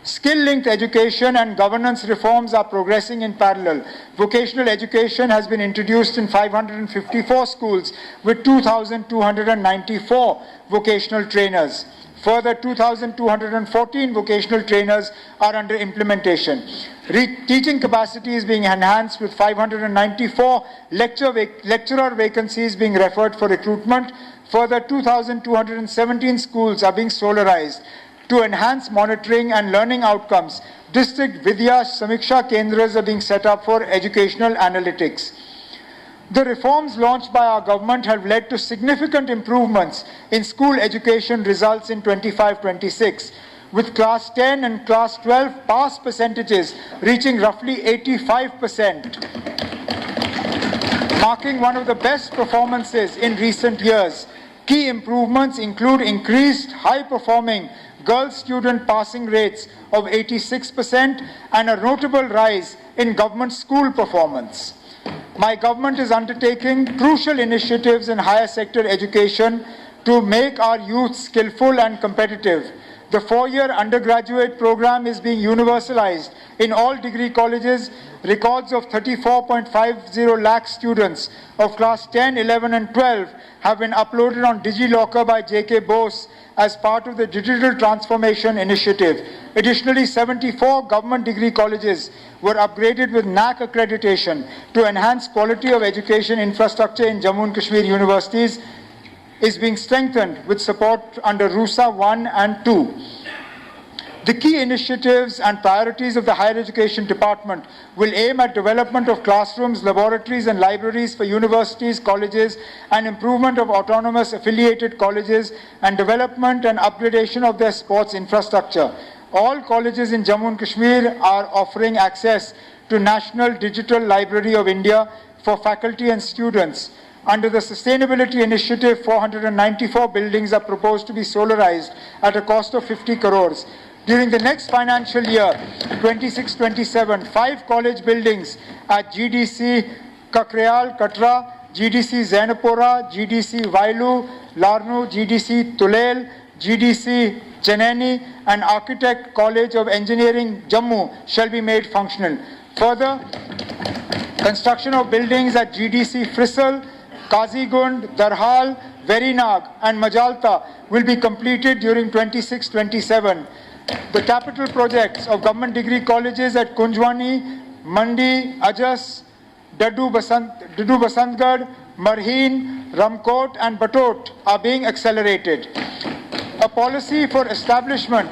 Skill-linked education and governance reforms are progressing in parallel. Vocational education has been introduced in 554 schools with 2,294 vocational trainers. Further, 2,214 vocational trainers are under implementation. Teaching capacity is being enhanced with 594 lecturer vacancies being referred for recruitment. Further, 2,217 schools are being solarized. To enhance monitoring and learning outcomes, District Vidya Samiksha Kendras are being set up for educational analytics. The reforms launched by our government have led to significant improvements in school education results in 25-26, with Class 10 and Class 12 pass percentages reaching roughly 85%, marking one of the best performances in recent years. Key improvements include increased high-performing girls student passing rates of 86% and a notable rise in government school performance. My government is undertaking crucial initiatives in higher sector education to make our youth skillful and competitive. The 4-year undergraduate program is being universalized in all degree colleges. Records of 34.50 lakh students of class 10, 11 and 12 have been uploaded on DigiLocker by J.K. Bose as part of the Digital Transformation Initiative. Additionally, 74 government degree colleges were upgraded with NAC accreditation to enhance quality of education infrastructure in Jammu and Kashmir universities is being strengthened with support under RUSA 1 and 2. The key initiatives and priorities of the Higher Education Department will aim at development of classrooms, laboratories and libraries for universities, colleges, and improvement of autonomous affiliated colleges and development and upgradation of their sports infrastructure. All colleges in Jammu and Kashmir are offering access to National Digital Library of India for faculty and students. Under the Sustainability Initiative, 494 buildings are proposed to be solarized at a cost of 50 crores. During the next financial year, 26-27, 5 college buildings at GDC Kakrayal, Katra, GDC Zainapura, GDC Vailu, Larnu, GDC Tulel, GDC Cheneni, and Architect College of Engineering, Jammu, shall be made functional. Further, construction of buildings at GDC Frisal, Kazigund, Darhal, Verinag, and Majalta will be completed during 26-27. The capital projects of government degree colleges at Kunjwani, Mandi, Ajas, Dadu Basantgarh, Marheen, Ramkot, and Batot are being accelerated. A policy for establishment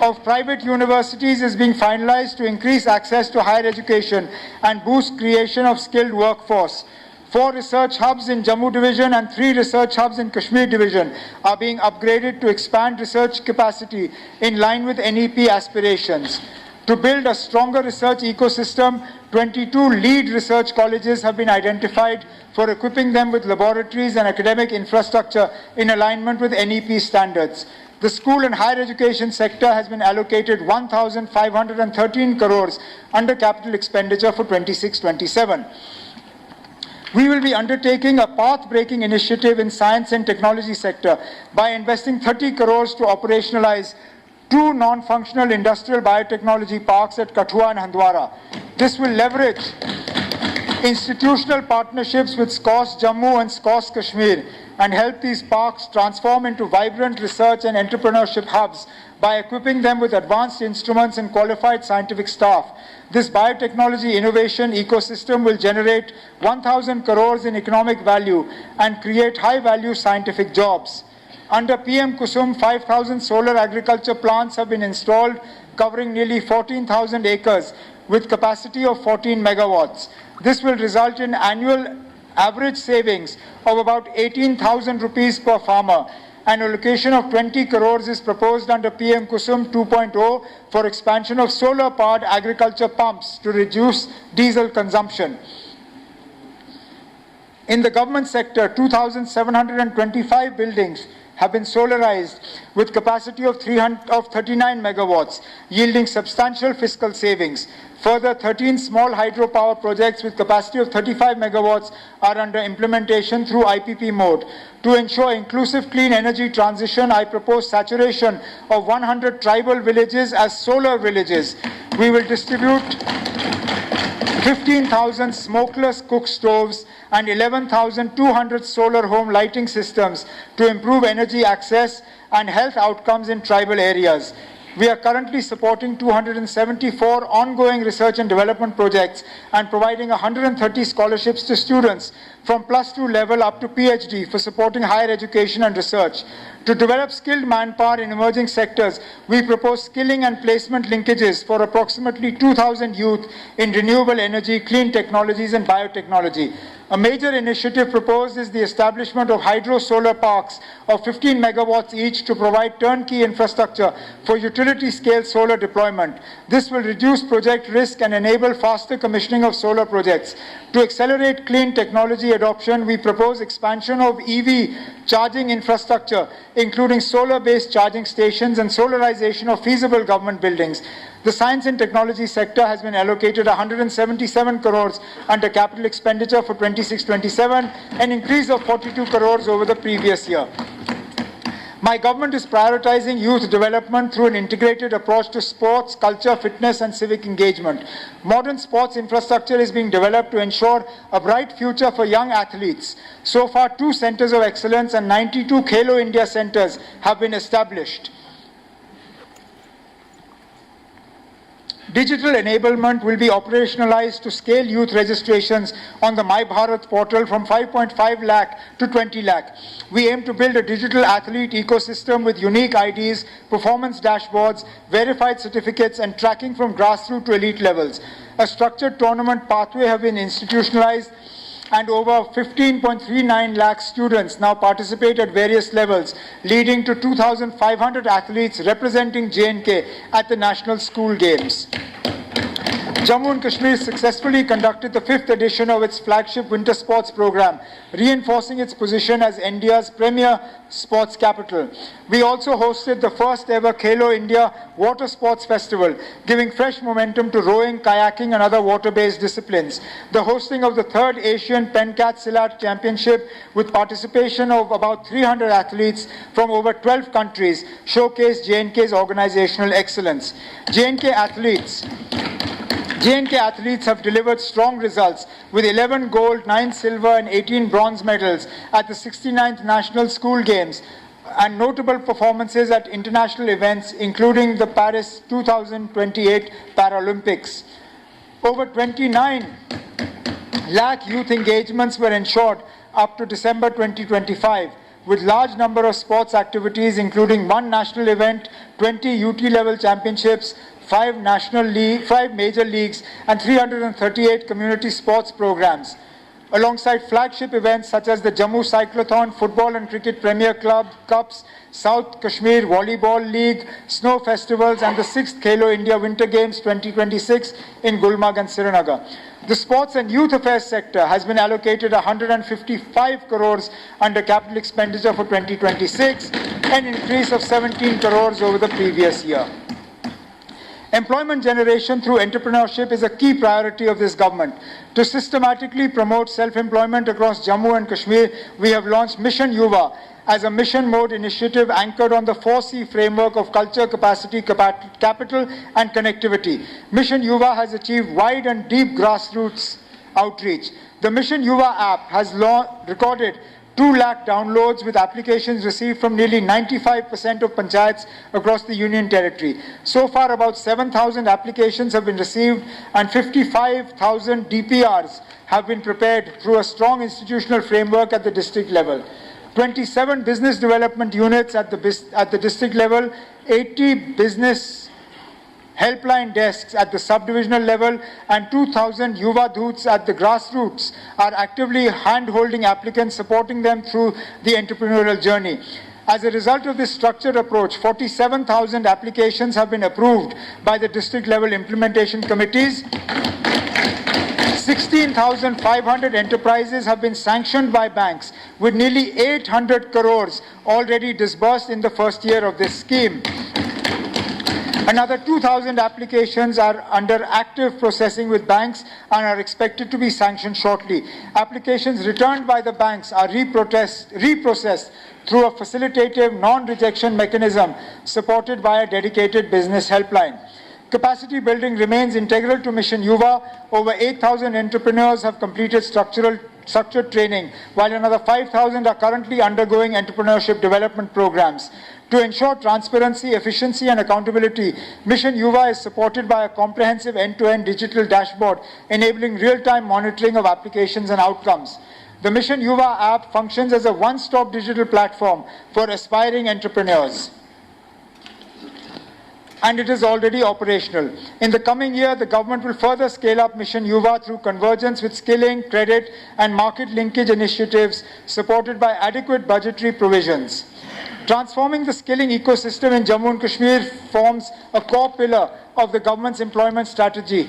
of private universities is being finalized to increase access to higher education and boost creation of skilled workforce. 4 research hubs in Jammu Division and 3 research hubs in Kashmir Division are being upgraded to expand research capacity in line with NEP aspirations. To build a stronger research ecosystem, 22 lead research colleges have been identified for equipping them with laboratories and academic infrastructure in alignment with NEP standards. The school and higher education sector has been allocated 1,513 crores under capital expenditure for 26-27. We will be undertaking a path-breaking initiative in science and technology sector by investing 30 crores to operationalize 2 non-functional industrial biotechnology parks at Kathua and Handwara. This will leverage institutional partnerships with SCOS Jammu and SCOS Kashmir and help these parks transform into vibrant research and entrepreneurship hubs by equipping them with advanced instruments and qualified scientific staff. This biotechnology innovation ecosystem will generate 1,000 crores in economic value and create high-value scientific jobs. Under PM Kusum, 5,000 solar agriculture plants have been installed, covering nearly 14,000 acres with capacity of 14 megawatts. This will result in annual average savings of about 18,000 rupees per farmer. An allocation of 20 crores is proposed under PM Kusum 2.0 for expansion of solar-powered agriculture pumps to reduce diesel consumption. In the government sector, 2,725 buildings have been solarized with capacity of 39 megawatts, yielding substantial fiscal savings. Further, 13 small hydropower projects with capacity of 35 megawatts are under implementation through IPP mode. To ensure inclusive clean energy transition, I propose saturation of 100 tribal villages as solar villages. We will distribute 15,000 smokeless cook stoves and 11,200 solar home lighting systems to improve energy access and health outcomes in tribal areas. We are currently supporting 274 ongoing research and development projects and providing 130 scholarships to students from +2 level up to PhD for supporting higher education and research. To develop skilled manpower in emerging sectors, we propose skilling and placement linkages for approximately 2,000 youth in renewable energy, clean technologies and biotechnology. A major initiative proposed is the establishment of hydro-solar parks of 15 megawatts each to provide turnkey infrastructure for utility-scale solar deployment. This will reduce project risk and enable faster commissioning of solar projects. To accelerate clean technology adoption, we propose expansion of EV charging infrastructure, including solar-based charging stations and solarization of feasible government buildings. The science and technology sector has been allocated 177 crores under capital expenditure for 26-27, an increase of 42 crores over the previous year. My government is prioritizing youth development through an integrated approach to sports, culture, fitness and civic engagement. Modern sports infrastructure is being developed to ensure a bright future for young athletes. So far, 2 centers of excellence and 92 Khelo India centers have been established. Digital enablement will be operationalized to scale youth registrations on the My Bharat portal from 5.5 lakh to 20 lakh. We aim to build a digital athlete ecosystem with unique IDs, performance dashboards, verified certificates, and tracking from grassroots to elite levels. A structured tournament pathway have been institutionalized, and over 15.39 lakh students now participate at various levels, leading to 2,500 athletes representing J&K at the National School Games. Jammu and Kashmir successfully conducted the 5th edition of its flagship winter sports program, reinforcing its position as India's premier sports capital. We also hosted the first ever Khelo India Water Sports Festival, giving fresh momentum to rowing, kayaking and other water-based disciplines. The hosting of the 3rd Asian Pencat Silat Championship with participation of about 300 athletes from over 12 countries showcased J&K's organizational excellence. J&K athletes have delivered strong results with 11 gold, 9 silver and 18 bronze medals at the 69th National School Games and notable performances at international events including the Paris 2028 Paralympics. Over 29 lakh youth engagements were ensured up to December 2025, with large number of sports activities including 1 national event, 20 UT level championships, 5 major leagues and 338 community sports programs. Alongside flagship events such as the Jammu Cyclothon, Football and Cricket Premier Club Cups, South Kashmir Volleyball League, Snow Festivals and the 6th Khelo India Winter Games 2026 in Gulmarg and Srinagar. The Sports and Youth Affairs sector has been allocated 155 crores under capital expenditure for 2026, an increase of 17 crores over the previous year. Employment generation through entrepreneurship is a key priority of this government. To systematically promote self-employment across Jammu and Kashmir, we have launched Mission Yuva as a mission mode initiative anchored on the 4C framework of culture, capacity, capital and connectivity. Mission Yuva has achieved wide and deep grassroots outreach. The Mission Yuva app has recorded 2 lakh downloads with applications received from nearly 95% of panchayats across the Union Territory. So far, about 7,000 applications have been received and 55,000 DPRs have been prepared through a strong institutional framework at the district level. 27 business development units at the district level, 80 business helpline desks at the sub-divisional level and 2,000 Yuva Doots at the grassroots are actively hand-holding applicants, supporting them through the entrepreneurial journey. As a result of this structured approach, 47,000 applications have been approved by the district level implementation committees. 16,500 enterprises have been sanctioned by banks, with nearly 800 crores already disbursed in the first year of this scheme. Another 2,000 applications are under active processing with banks and are expected to be sanctioned shortly. Applications returned by the banks are reprocessed through a facilitative non-rejection mechanism supported by a dedicated business helpline. Capacity building remains integral to Mission Yuva. Over 8,000 entrepreneurs have completed structured training, while another 5,000 are currently undergoing entrepreneurship development programs. To ensure transparency, efficiency and accountability, Mission Yuva is supported by a comprehensive end-to-end digital dashboard enabling real-time monitoring of applications and outcomes. The Mission Yuva app functions as a one-stop digital platform for aspiring entrepreneurs, and it is already operational. In the coming year, the government will further scale up Mission Yuva through convergence with skilling, credit and market linkage initiatives supported by adequate budgetary provisions. Transforming the skilling ecosystem in Jammu and Kashmir forms a core pillar of the government's employment strategy.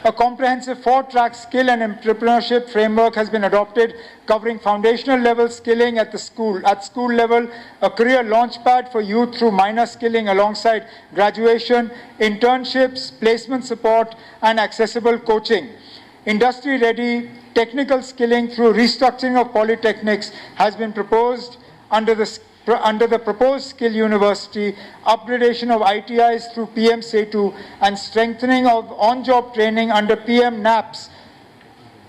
A comprehensive 4-track skill and entrepreneurship framework has been adopted, covering foundational level skilling at school level, a career launchpad for youth through minor skilling alongside graduation, internships, placement support, and accessible coaching. Industry-ready technical skilling through restructuring of polytechnics has been proposed under the proposed skill university, upgradation of ITIs through PM Setu, and strengthening of on-job training under PM NAPS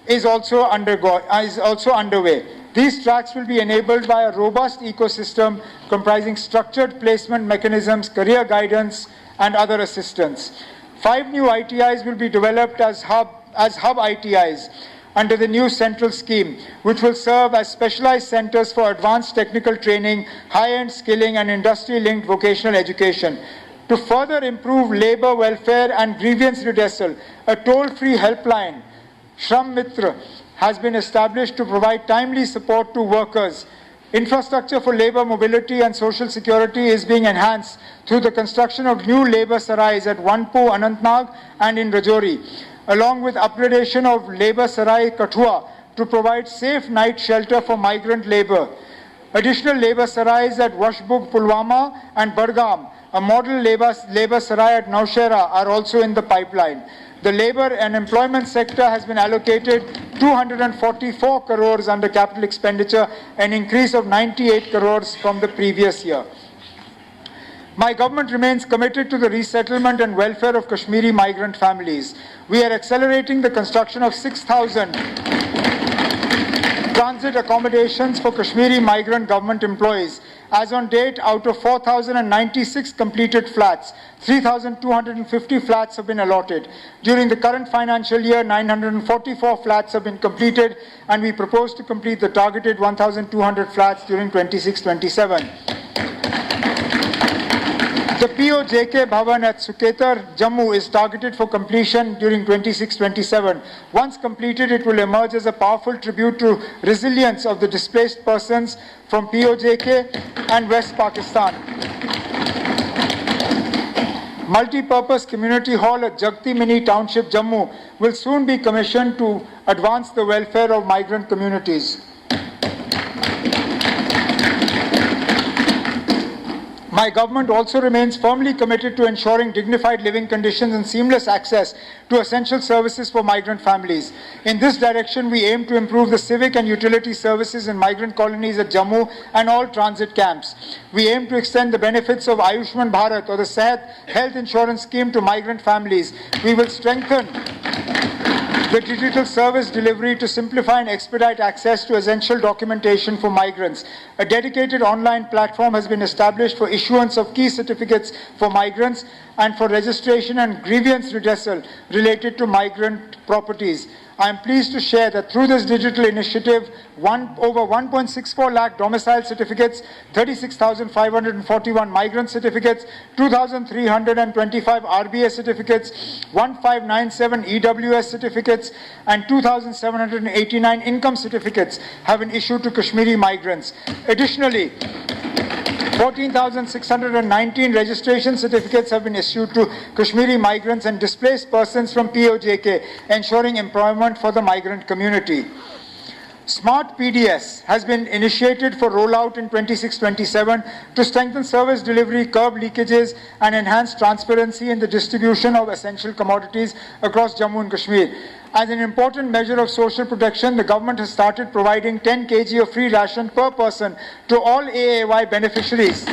is also underway. These tracks will be enabled by a robust ecosystem comprising structured placement mechanisms, career guidance, and other assistance. 5 new ITIs will be developed as hub ITIs under the new central scheme, which will serve as specialized centers for advanced technical training, high-end skilling, and industry-linked vocational education. To further improve labor welfare and grievance redressal, a toll-free helpline, Shram Mitra, has been established to provide timely support to workers. Infrastructure for labor mobility and social security is being enhanced through the construction of new labor sarais at Wanpo, Anantnag, and in Rajouri, along with upgradation of labor sarai Kathua to provide safe night shelter for migrant labor. Additional labor sarais at Washbug, Pulwama, and Badgam, a model labor sarai at Naushera, are also in the pipeline. The labor and employment sector has been allocated 244 crores under capital expenditure, an increase of 98 crores from the previous year. My government remains committed to the resettlement and welfare of Kashmiri migrant families. We are accelerating the construction of 6,000 transit accommodations for Kashmiri migrant government employees. As on date, out of 4,096 completed flats, 3,250 flats have been allotted. During the current financial year, 944 flats have been completed, and we propose to complete the targeted 1,200 flats during 26-27. The POJK Bhavan at Suketar, Jammu is targeted for completion during 26-27. Once completed, it will emerge as a powerful tribute to resilience of the displaced persons from POJK and West Pakistan. Multi-purpose community hall at Jagti Mini Township, Jammu will soon be commissioned to advance the welfare of migrant communities. My government also remains firmly committed to ensuring dignified living conditions and seamless access to essential services for migrant families. In this direction, we aim to improve the civic and utility services in migrant colonies at Jammu and all transit camps. We aim to extend the benefits of Ayushman Bharat, or the Sehat health insurance scheme, to migrant families. We will strengthen the digital service delivery to simplify and expedite access to essential documentation for migrants. A dedicated online platform has been established for issuance of key certificates for migrants and for registration and grievance redressal related to migrant properties. I am pleased to share that through this digital initiative, over 1.64 lakh domicile certificates, 36,541 migrant certificates, 2,325 RBA certificates, 1,597 EWS certificates, and 2,789 income certificates have been issued to Kashmiri migrants. Additionally, 14,619 registration certificates have been issued to Kashmiri migrants and displaced persons from POJK, ensuring employment for the migrant community. Smart PDS has been initiated for rollout in 26-27 to strengthen service delivery, curb leakages, and enhance transparency in the distribution of essential commodities across Jammu and Kashmir. As an important measure of social protection, the government has started providing 10 kg of free ration per person to all AAY beneficiaries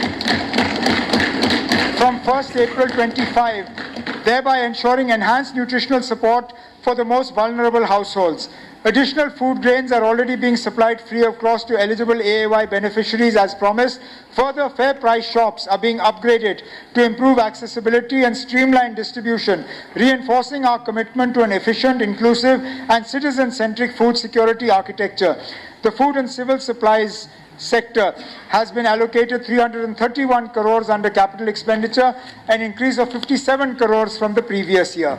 from 1st April 25, thereby ensuring enhanced nutritional support for the most vulnerable households. Additional food grains are already being supplied free of cost to eligible AAY beneficiaries as promised. Further, fair price shops are being upgraded to improve accessibility and streamline distribution, reinforcing our commitment to an efficient, inclusive, and citizen-centric food security architecture. The food and civil supplies sector has been allocated 331 crores under capital expenditure, an increase of 57 crores from the previous year.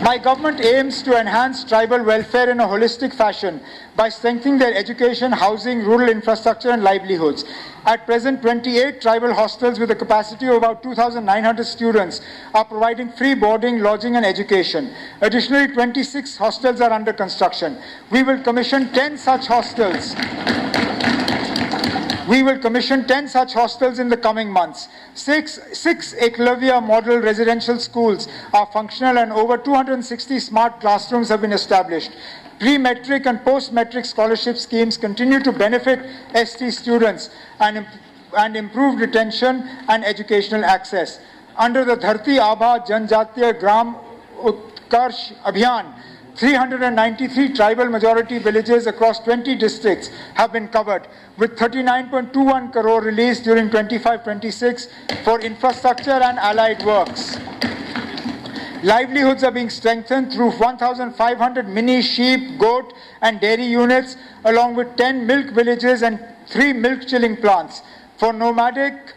My government aims to enhance tribal welfare in a holistic fashion by strengthening their education, housing, rural infrastructure, and livelihoods. At present, 28 tribal hostels with a capacity of about 2,900 students are providing free boarding, lodging, and education. Additionally, 26 hostels are under construction. We will commission 10 such hostels. We will commission 10 such hostels in the coming months. Six Eklavya model residential schools are functional, and over 260 smart classrooms have been established. Pre-metric and post-metric scholarship schemes continue to benefit ST students and improve retention and educational access. Under the Dharti Abha Janjatiya Gram Utkarsh Abhiyan, 393 tribal majority villages across 20 districts have been covered, with 39.21 crore released during 25-26 for infrastructure and allied works. Livelihoods are being strengthened through 1,500 mini sheep, goat and dairy units, along with 10 milk villages and 3 milk chilling plants. For nomadic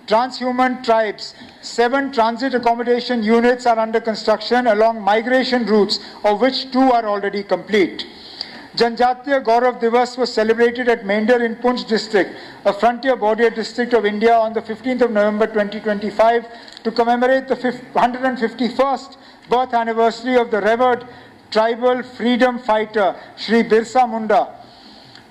transhuman tribes, 7 transit accommodation units are under construction along migration routes, of which 2 are already complete. Janjatiya Gaurav Divas was celebrated at Mender in Poonch district, a frontier border district of India, on the 15th of November 2025 to commemorate the 151st birth anniversary of the revered tribal freedom fighter Shri Birsa Munda.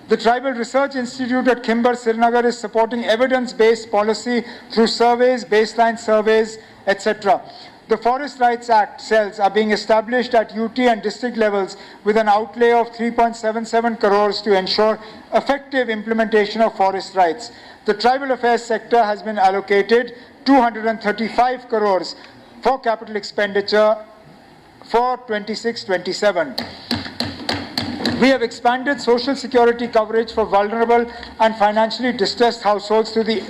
The Tribal Research Institute at Khimbar, Srinagar is supporting evidence-based policy through surveys, baseline surveys, etc. The Forest Rights Act cells are being established at UT and district levels with an outlay of 3.77 crores to ensure effective implementation of forest rights. The Tribal Affairs sector has been allocated 235 crores for capital expenditure for 26-27. We have expanded social security coverage for vulnerable and financially distressed households through the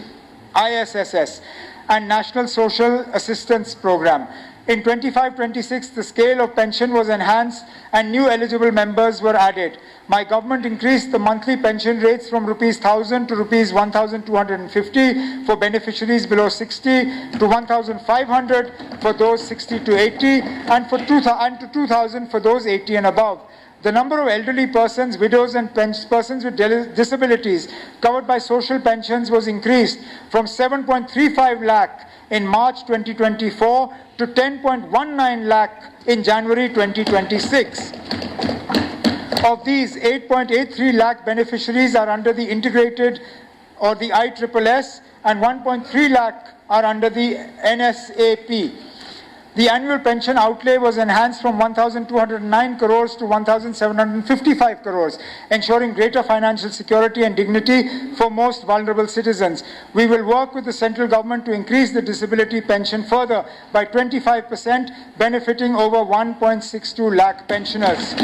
ISSS and National Social Assistance Program. In 25-26, the scale of pension was enhanced and new eligible members were added. My government increased the monthly pension rates from Rs 1,000 to Rs 1,250 for beneficiaries below 60, to 1,500 for those 60 to 80, and to 2,000 for those 80 and above. The number of elderly persons, widows and persons with disabilities covered by social pensions was increased from 7.35 lakh in March 2024 to 10.19 lakh in January 2026. Of these, 8.83 lakh beneficiaries are under the integrated or the ISSS and 1.3 lakh are under the NSAP. The annual pension outlay was enhanced from 1,209 crores to 1,755 crores, ensuring greater financial security and dignity for most vulnerable citizens. We will work with the central government to increase the disability pension further by 25%, benefiting over 1.62 lakh pensioners.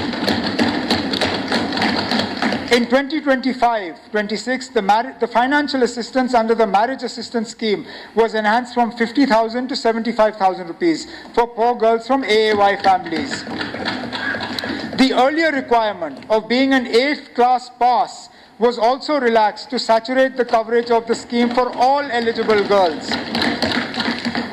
In 2025-26, the financial assistance under the marriage assistance scheme was enhanced from 50,000 to 75,000 rupees for poor girls from AAY families. The earlier requirement of being an 8th class pass was also relaxed to saturate the coverage of the scheme for all eligible girls.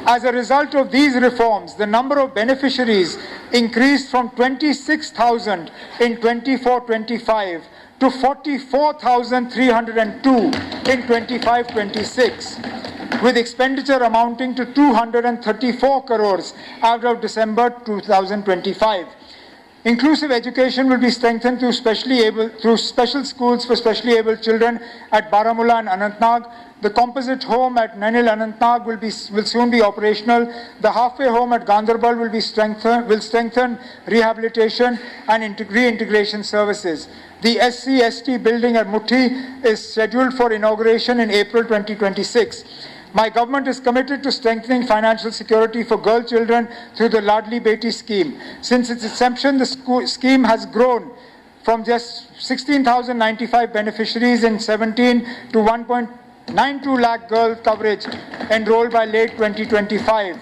As a result of these reforms, the number of beneficiaries increased from 26,000 in 24-25 to 44,302 in 25-26, with expenditure amounting to 234 crores as of December 2025. Inclusive education will be strengthened through special schools for specially able children at Baramulla and Anantnag. The composite home at Nainil Anantnag will soon be operational. The halfway home at Gandarbal will strengthen rehabilitation and reintegration services. The SC/ST building at Muthi is scheduled for inauguration in April 2026. My government is committed to strengthening financial security for girl children through the Ladli Beti scheme. Since its inception, the scheme has grown from just 16,095 beneficiaries in 17 to 1.92 lakh girl coverage enrolled by late 2025.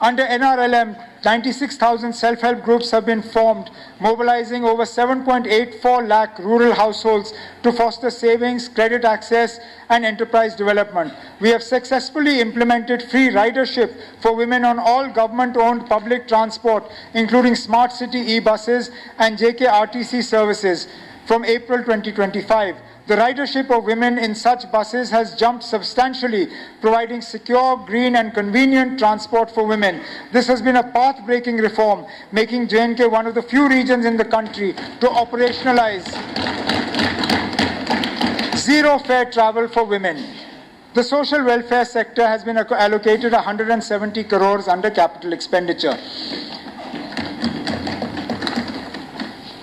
Under NRLM, 96,000 self-help groups have been formed, mobilizing over 7.84 lakh rural households to foster savings, credit access, and enterprise development. We have successfully implemented free ridership for women on all government-owned public transport, including smart city e-buses and JKRTC services from April 2025. The ridership of women in such buses has jumped substantially, providing secure, green and convenient transport for women. This has been a path-breaking reform, making J&K one of the few regions in the country to operationalize zero-fare travel for women. The social welfare sector has been allocated 170 crores under capital expenditure.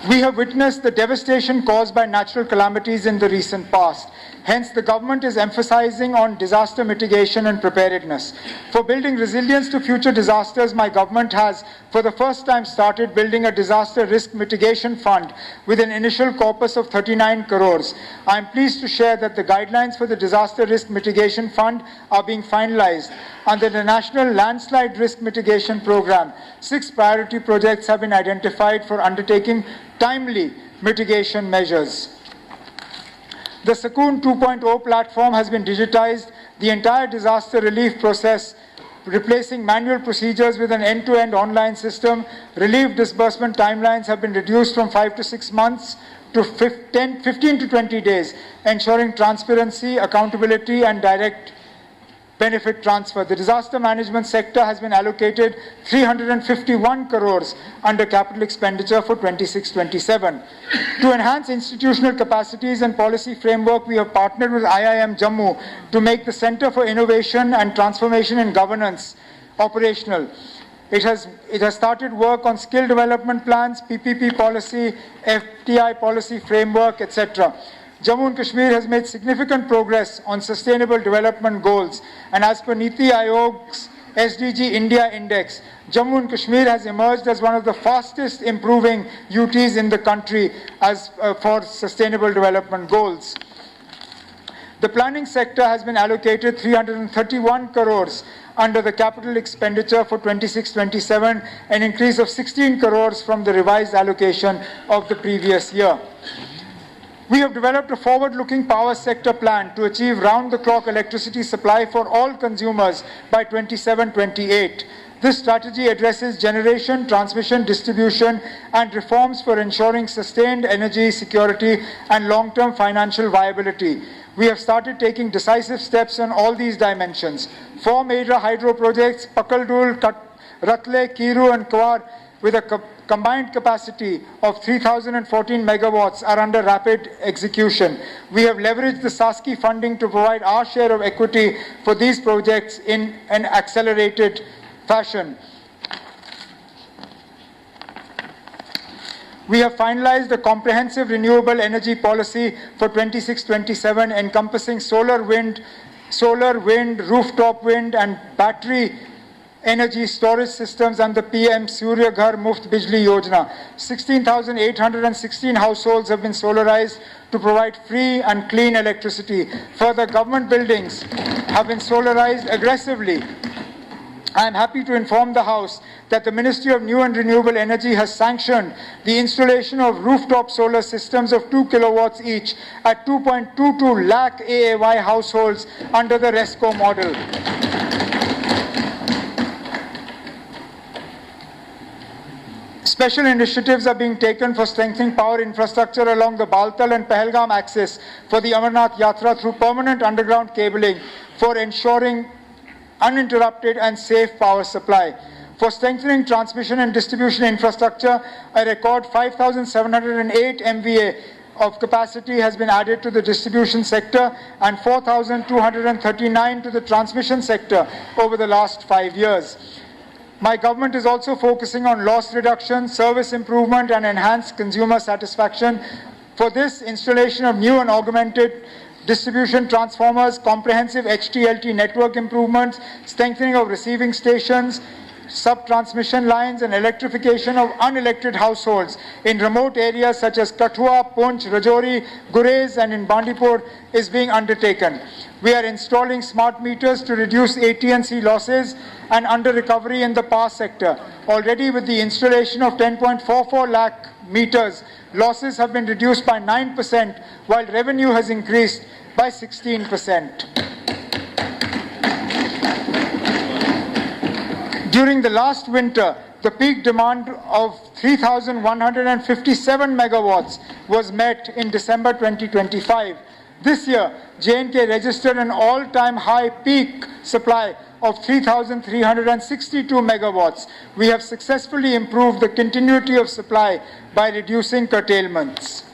We have witnessed the devastation caused by natural calamities in the recent past. Hence, the government is emphasizing on disaster mitigation and preparedness. For building resilience to future disasters, my government has, for the first time, started building a disaster risk mitigation fund with an initial corpus of 39 crores. I am pleased to share that the guidelines for the disaster risk mitigation fund are being finalized. Under the National Landslide Risk Mitigation Program, 6 priority projects have been identified for undertaking timely mitigation measures. The Sakoon 2.0 platform has been digitized. The entire disaster relief process, replacing manual procedures with an end-to-end online system. Relief disbursement timelines have been reduced from 5 to 6 months to 15 to 20 days, ensuring transparency, accountability, and direct benefit transfer. The disaster management sector has been allocated 351 crores under capital expenditure for 26-27. To enhance institutional capacities and policy framework, we have partnered with IIM Jammu to make the Center for Innovation and Transformation in Governance operational. It has started work on skill development plans, PPP policy, FTI policy framework, etc. Jammu and Kashmir has made significant progress on sustainable development goals, and as per Niti Aayog's SDG India Index, Jammu and Kashmir has emerged as one of the fastest improving UTs in the country for sustainable development goals. The planning sector has been allocated 331 crores under the capital expenditure for 26-27, an increase of 16 crores from the revised allocation of the previous year. We have developed a forward-looking power sector plan to achieve round-the-clock electricity supply for all consumers by 27-28. This strategy addresses generation, transmission, distribution, and reforms for ensuring sustained energy security and long-term financial viability. We have started taking decisive steps on all these dimensions. 4 major hydro projects, Pakaldul, Ratle, Kiru, and Kwar, with a combined capacity of 3,014 megawatts are under rapid execution. We have leveraged the SASKI funding to provide our share of equity for these projects in an accelerated fashion. We have finalized a comprehensive renewable energy policy for 26-27 encompassing solar, wind, rooftop wind, and battery energy storage systems and the PM Surya Ghar Muft Bijli Yojana. 16,816 households have been solarized to provide free and clean electricity. Further, government buildings have been solarized aggressively. I am happy to inform the House that the Ministry of New and Renewable Energy has sanctioned the installation of rooftop solar systems of 2 kilowatts each at 2.22 lakh AAY households under the RESCO model. Special initiatives are being taken for strengthening power infrastructure along the Baltal and Pahalgam axis for the Amarnath Yatra through permanent underground cabling for ensuring uninterrupted and safe power supply. For strengthening transmission and distribution infrastructure, a record 5,708 MVA of capacity has been added to the distribution sector and 4,239 to the transmission sector over the last 5 years. My government is also focusing on loss reduction, service improvement, and enhanced consumer satisfaction. For this, installation of new and augmented distribution transformers, comprehensive HTLT network improvements, strengthening of receiving stations, sub-transmission lines, and electrification of unelected households in remote areas such as Kathua, Poonch, Rajouri, Gurez, and in Bandipur is being undertaken. We are installing smart meters to reduce AT&C losses and under-recovery in the power sector. Already with the installation of 10.44 lakh meters, losses have been reduced by 9%, while revenue has increased by 16%. During the last winter, the peak demand of 3,157 megawatts was met in December 2025. This year, J&K registered an all-time high peak supply of 3,362 megawatts. We have successfully improved the continuity of supply by reducing curtailments.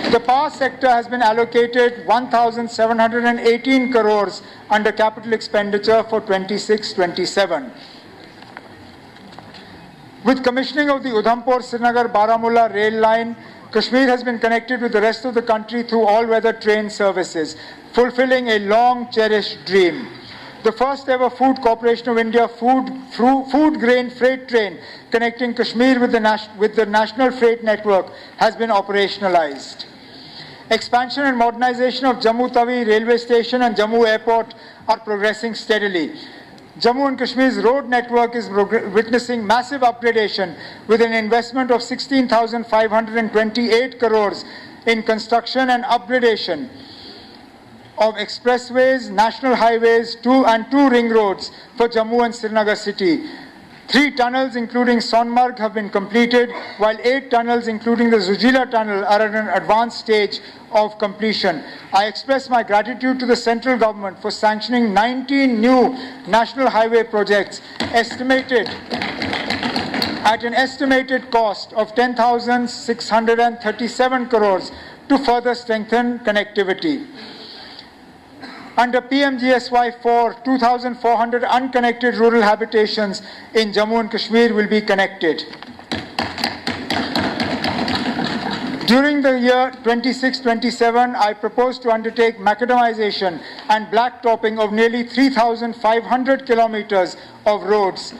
The power sector has been allocated 1,718 crores under capital expenditure for 26-27. With commissioning of the Udhampur-Srinagar-Baramulla rail line, Kashmir has been connected with the rest of the country through all-weather train services, fulfilling a long-cherished dream. The first ever Food Corporation of India food grain freight train connecting Kashmir with the national freight network has been operationalized. Expansion and modernization of Jammu Tawi railway station and Jammu airport are progressing steadily. Jammu and Kashmir's road network is witnessing massive upgradation with an investment of 16,528 crores in construction and upgradation of expressways, national highways, two ring roads for Jammu and Srinagar city. 3 tunnels including Sonmarg have been completed, while 8 tunnels including the Zujila tunnel are at an advanced stage of completion. I express my gratitude to the central government for sanctioning 19 new national highway projects estimated at an estimated cost of 10,637 crores to further strengthen connectivity. Under PMGSY 4, 2,400 unconnected rural habitations in Jammu and Kashmir will be connected. During the year 26-27, I propose to undertake macadamization and blacktopping of nearly 3,500 kilometers of roads.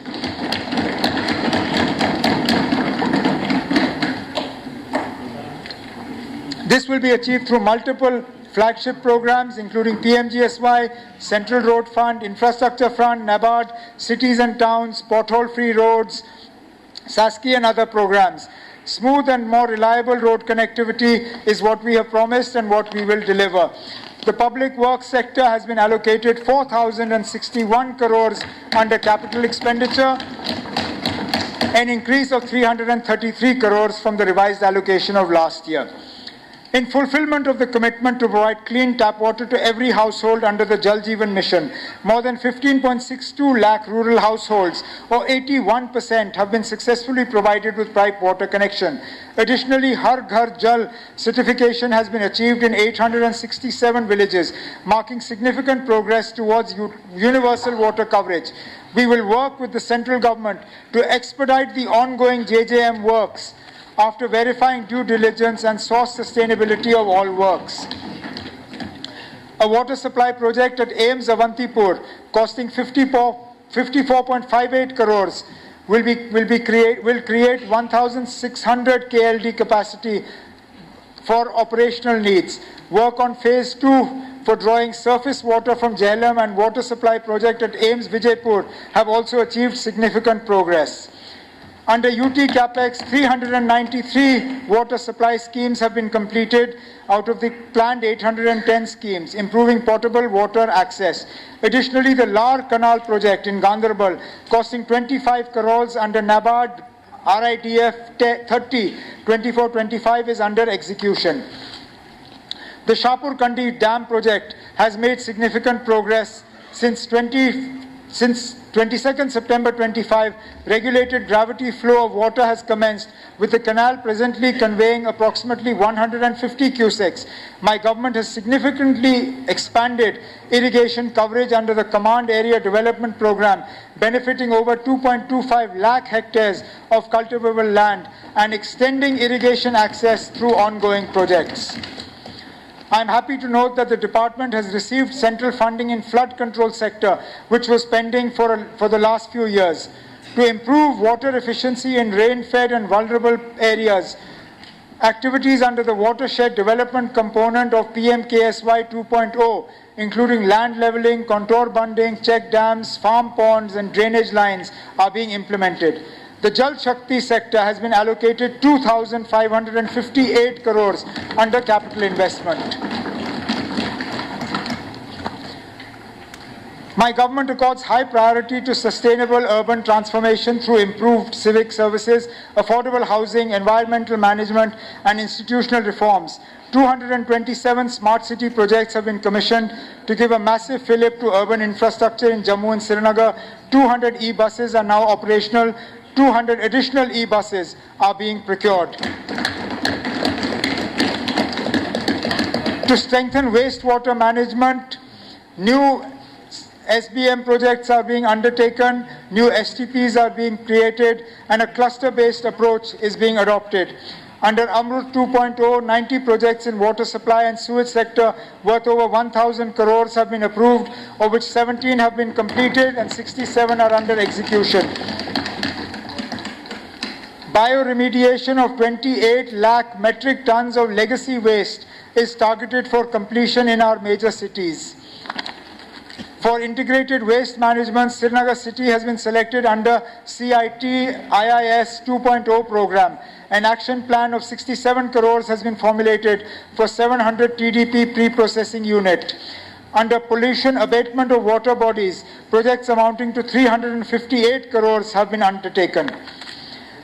This will be achieved through multiple flagship programs including PMGSY, Central Road Fund, Infrastructure Fund, NABARD, Cities and Towns, Pothole-Free Roads, SASKI and other programs. Smooth and more reliable road connectivity is what we have promised and what we will deliver. The public works sector has been allocated 4,061 crores under capital expenditure, an increase of 333 crores from the revised allocation of last year. In fulfillment of the commitment to provide clean tap water to every household under the Jal Jeevan Mission, more than 15.62 lakh rural households, or 81%, have been successfully provided with pipe water connection. Additionally, Har Ghar Jal certification has been achieved in 867 villages, marking significant progress towards universal water coverage. We will work with the central government to expedite the ongoing JJM works after verifying due diligence and source sustainability of all works. A water supply project at AIMS Avantipur costing 54.58 crores will create 1,600 KLD capacity for operational needs. Work on phase 2 for drawing surface water from Jhelum and water supply project at AIMS Vijaypur have also achieved significant progress. Under UT CAPEX, 393 water supply schemes have been completed out of the planned 810 schemes, improving potable water access. Additionally, the Lar Canal project in Ganderbal, costing 25 crores under NABARD RIDF 30-24-25 is under execution. The Shapur Kandi Dam project has made significant progress since 22nd September 25, regulated gravity flow of water has commenced, with the canal presently conveying approximately 150 cusecs. My government has significantly expanded irrigation coverage under the Command Area Development Program, benefiting over 2.25 lakh hectares of cultivable land and extending irrigation access through ongoing projects. I am happy to note that the department has received central funding in flood control sector, which was pending for the last few years. To improve water efficiency in rain-fed and vulnerable areas, activities under the watershed development component of PMKSY 2.0, including land leveling, contour bunding, check dams, farm ponds and drainage lines, are being implemented. The Jal Shakti sector has been allocated 2,558 crores under capital investment. My government accords high priority to sustainable urban transformation through improved civic services, affordable housing, environmental management, and institutional reforms. 227 smart city projects have been commissioned to give a massive fillip to urban infrastructure in Jammu and Srinagar. 200 e-buses are now operational. 200 additional e-buses are being procured. To strengthen wastewater management, new SBM projects are being undertaken, new STPs are being created, and a cluster-based approach is being adopted. Under Amrut 2.0, 90 projects in water supply and sewage sector worth over 1,000 crores have been approved, of which 17 have been completed and 67 are under execution. Bioremediation of 28 lakh metric tons of legacy waste is targeted for completion in our major cities. For integrated waste management, Srinagar city has been selected under CIT IIS 2.0 program. An action plan of 67 crores has been formulated for 700 TDP pre-processing unit. Under pollution abatement of water bodies, projects amounting to 358 crores have been undertaken.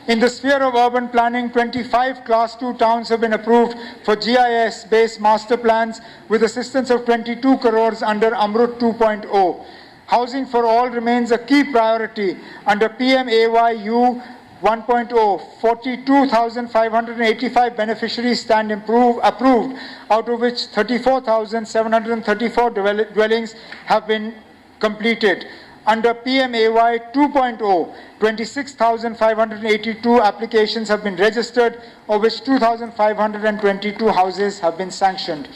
In the sphere of urban planning, 25 Class 2 towns have been approved for GIS-based master plans with assistance of 22 crores under Amrut 2.0. Housing for all remains a key priority under PMAYU 1.0. 42,585 beneficiaries stand approved, out of which 34,734 dwellings have been completed. Under PMAY 2.0, 26,582 applications have been registered, of which 2,522 houses have been sanctioned.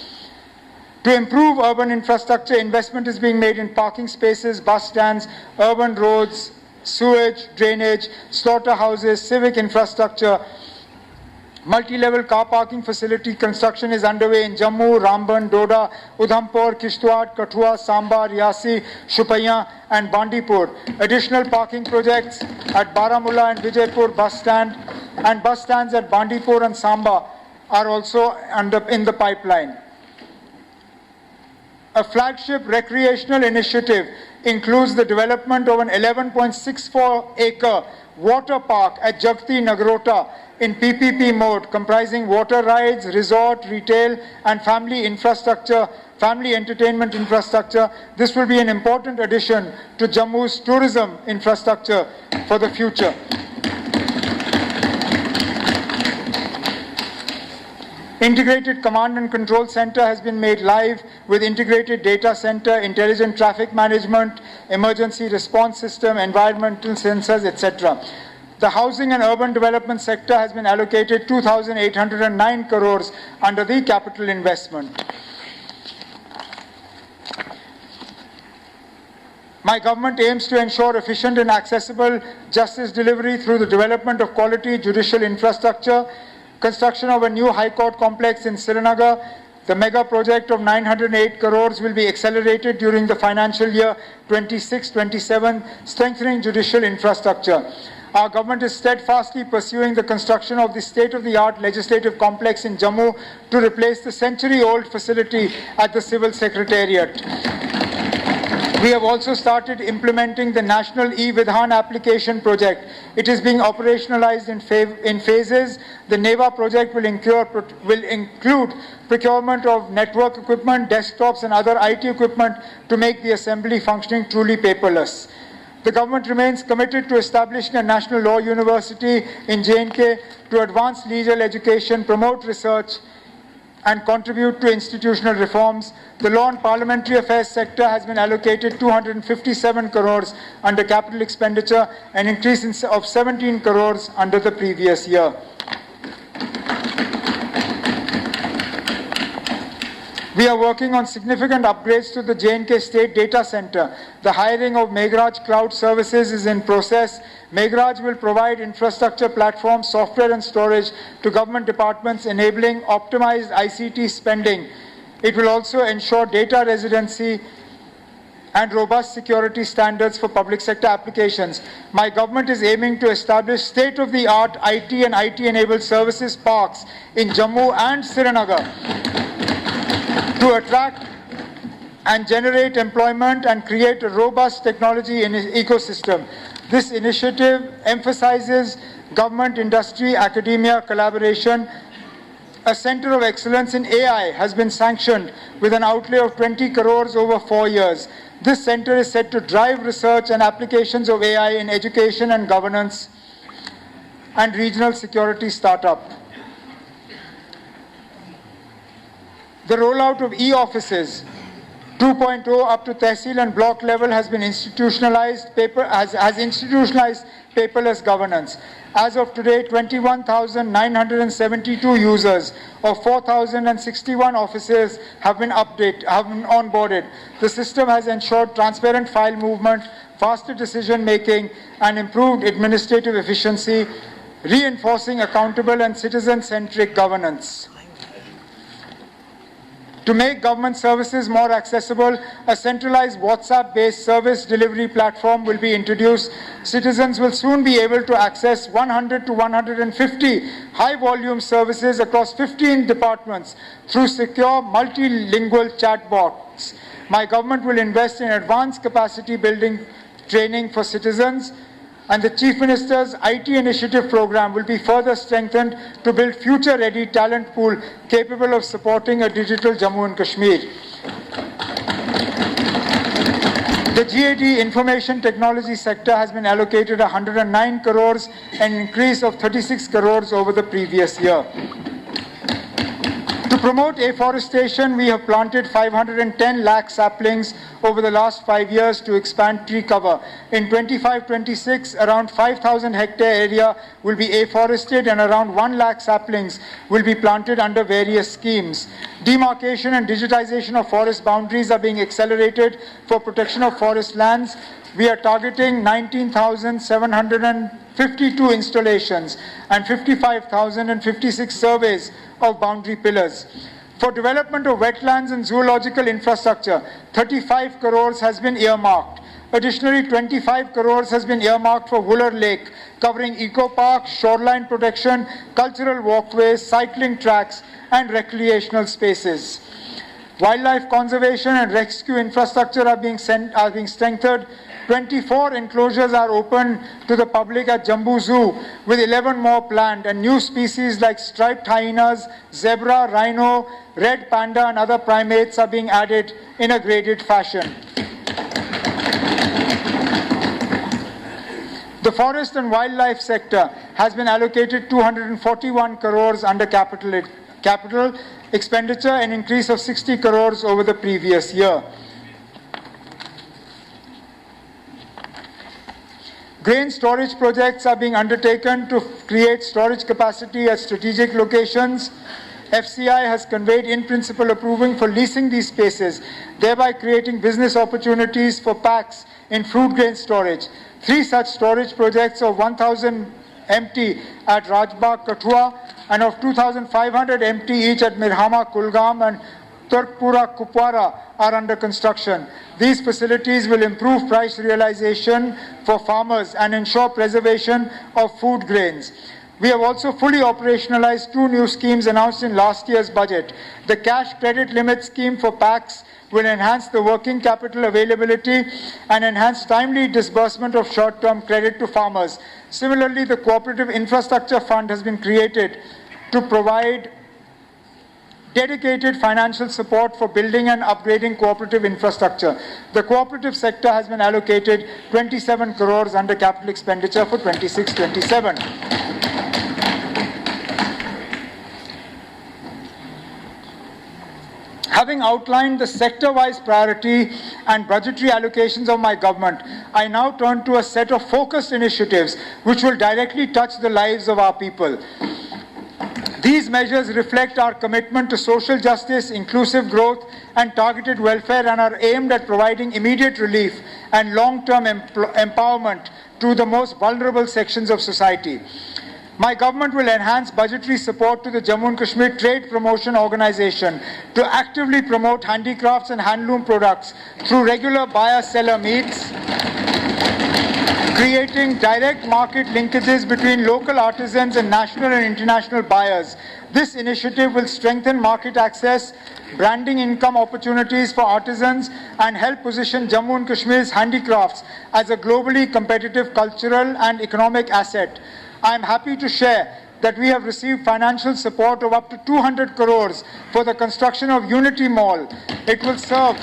To improve urban infrastructure, investment is being made in parking spaces, bus stands, urban roads, sewage, drainage, slaughterhouses, civic infrastructure. Multi-level car parking facility construction is underway in Jammu, Ramban, Doda, Udhampur, Kishtwar, Kathua, Samba, Riyasi, Shupaiyan and Bandipur. Additional parking projects at Baramulla and Vijaypur bus stand and bus stands at Bandipur and Samba are also in the pipeline. A flagship recreational initiative includes the development of an 11.64-acre water park at Jagti Nagrota in PPP mode, comprising water rides, resort, retail, and family entertainment infrastructure. This will be an important addition to Jammu's tourism infrastructure for the future. Integrated Command and Control Center has been made live with integrated data center, intelligent traffic management, emergency response system, environmental sensors, etc. The housing and urban development sector has been allocated 2,809 crores under the capital investment. My government aims to ensure efficient and accessible justice delivery through the development of quality judicial infrastructure, construction of a new High Court complex in Srinagar. The mega project of 908 crores will be accelerated during the financial year 26-27, strengthening judicial infrastructure. Our government is steadfastly pursuing the construction of the state-of-the-art legislative complex in Jammu to replace the century-old facility at the Civil Secretariat. We have also started implementing the National E-Vidhan application project. It is being operationalized in phases. The NEVA project will include procurement of network equipment, desktops and other IT equipment to make the assembly functioning truly paperless. The government remains committed to establishing a national law university in J&K to advance legal education, promote research, and contribute to institutional reforms. The law and parliamentary affairs sector has been allocated 257 crores under capital expenditure, an increase of 17 crores under the previous year. We are working on significant upgrades to the J&K State Data Center. The hiring of Meghraj Cloud Services is in process. Meghraj will provide infrastructure platforms, software and storage to government departments, enabling optimized ICT spending. It will also ensure data residency and robust security standards for public sector applications. My government is aiming to establish state-of-the-art IT and IT-enabled services parks in Jammu and Srinagar to attract and generate employment and create a robust technology ecosystem. This initiative emphasizes government, industry, academia collaboration. A center of excellence in AI has been sanctioned with an outlay of 20 crores over 4 years. This center is set to drive research and applications of AI in education and governance and regional security startup. The rollout of e-offices 2.0 up to tehsil and block level has been institutionalized, has institutionalized paperless governance. As of today, 21,972 users of 4,061 offices have been onboarded. The system has ensured transparent file movement, faster decision making, and improved administrative efficiency, reinforcing accountable and citizen-centric governance. To make government services more accessible, a centralized WhatsApp-based service delivery platform will be introduced. Citizens will soon be able to access 100 to 150 high-volume services across 15 departments through secure multilingual chatbots. My government will invest in advanced capacity building training for citizens, and the Chief Minister's IT initiative program will be further strengthened to build future-ready talent pool capable of supporting a digital Jammu and Kashmir. The GAD information technology sector has been allocated 109 crores, an increase of 36 crores over the previous year. To promote afforestation, we have planted 510 lakh saplings over the last 5 years to expand tree cover. In 25-26, around 5,000 hectare area will be afforested and around 1 lakh saplings will be planted under various schemes. Demarcation and digitization of forest boundaries are being accelerated for protection of forest lands. We are targeting 19,752 installations and 55,056 surveys of boundary pillars. For development of wetlands and zoological infrastructure, 35 crores has been earmarked. Additionally, 25 crores has been earmarked for Wooler Lake, covering eco parks, shoreline protection, cultural walkways, cycling tracks, and recreational spaces. Wildlife conservation and rescue infrastructure are being strengthened. 24 enclosures are open to the public at Jambu Zoo, with 11 more planned, and new species like striped hyenas, zebra, rhino, red panda, and other primates are being added in a graded fashion. The forest and wildlife sector has been allocated 241 crores under capital expenditure, an increase of 60 crores over the previous year. Grain storage projects are being undertaken to create storage capacity at strategic locations. FCI has conveyed in-principle approval for leasing these spaces, thereby creating business opportunities for packs in fruit grain storage. 3 such storage projects of 1,000 MT at Rajbagh, Kathua, and of 2,500 MT each at Mirhama, Kulgam, and Turkpura, Kupwara are under construction. These facilities will improve price realization for farmers and ensure preservation of food grains. We have also fully operationalized 2 new schemes announced in last year's budget. The cash credit limit scheme for packs will enhance the working capital availability and enhance timely disbursement of short-term credit to farmers. Similarly, the Cooperative Infrastructure Fund has been created to provide dedicated financial support for building and upgrading cooperative infrastructure. The cooperative sector has been allocated 27 crores under capital expenditure for 26-27. Having outlined the sector-wise priority and budgetary allocations of my government, I now turn to a set of focused initiatives which will directly touch the lives of our people. These measures reflect our commitment to social justice, inclusive growth, and targeted welfare, and are aimed at providing immediate relief and long-term empowerment to the most vulnerable sections of society. My government will enhance budgetary support to the Jammu and Kashmir Trade Promotion Organization to actively promote handicrafts and handloom products through regular buyer-seller meets, creating direct market linkages between local artisans and national and international buyers. This initiative will strengthen market access, branding income opportunities for artisans, and help position Jammu and Kashmir's handicrafts as a globally competitive cultural and economic asset. I am happy to share that we have received financial support of up to 200 crores for the construction of Unity Mall. It will serve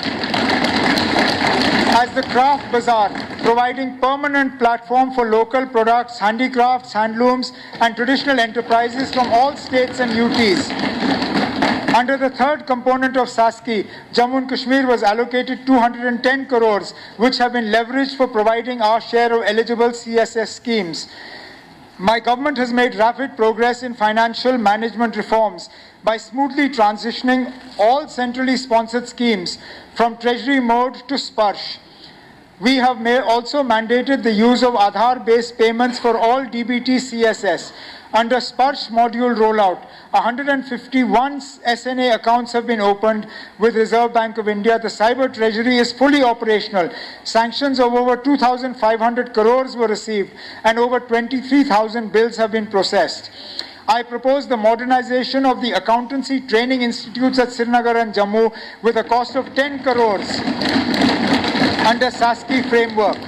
as the craft bazaar, providing permanent platform for local products, handicrafts, handlooms, and traditional enterprises from all states and UTs. Under the third component of SASCI, Jammu and Kashmir was allocated 210 crores, which have been leveraged for providing our share of eligible CSS schemes. My government has made rapid progress in financial management reforms by smoothly transitioning all centrally sponsored schemes from treasury mode to Sparsh. We have also mandated the use of Aadhaar-based payments for all DBT CSS. Under Sparsh module rollout, 151 SNA accounts have been opened with Reserve Bank of India. The cyber treasury is fully operational. Sanctions of over 2,500 crores were received and over 23,000 bills have been processed. I propose the modernization of the accountancy training institutes at Srinagar and Jammu with a cost of 10 crores under SASCI framework.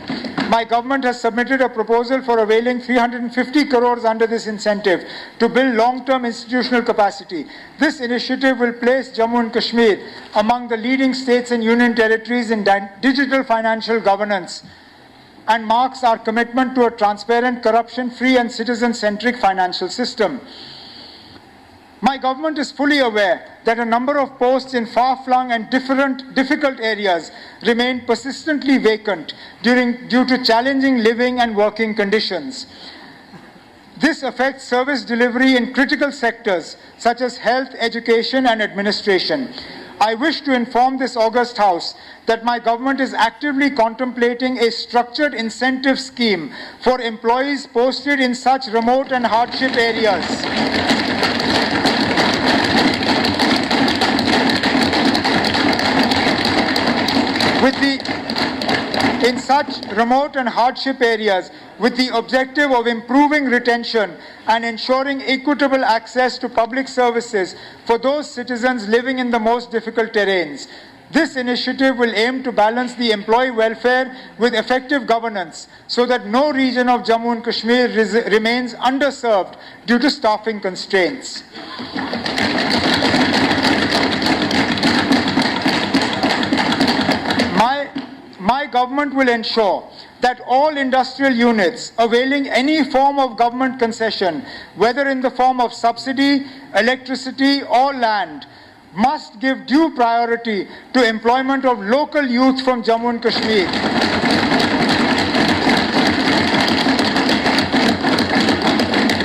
My government has submitted a proposal for availing 350 crores under this incentive to build long-term institutional capacity. This initiative will place Jammu and Kashmir among the leading states and union territories in digital financial governance and marks our commitment to a transparent, corruption-free and citizen-centric financial system. My government is fully aware that a number of posts in far-flung and difficult areas remain persistently vacant due to challenging living and working conditions. This affects service delivery in critical sectors such as health, education and administration. I wish to inform this august House that my government is actively contemplating a structured incentive scheme for employees posted in such remote and hardship areas. In such remote and hardship areas with the objective of improving retention and ensuring equitable access to public services for those citizens living in the most difficult terrains. This initiative will aim to balance the employee welfare with effective governance so that no region of Jammu and Kashmir remains underserved due to staffing constraints. My government will ensure that all industrial units availing any form of government concession, whether in the form of subsidy, electricity or land, must give due priority to employment of local youth from Jammu and Kashmir.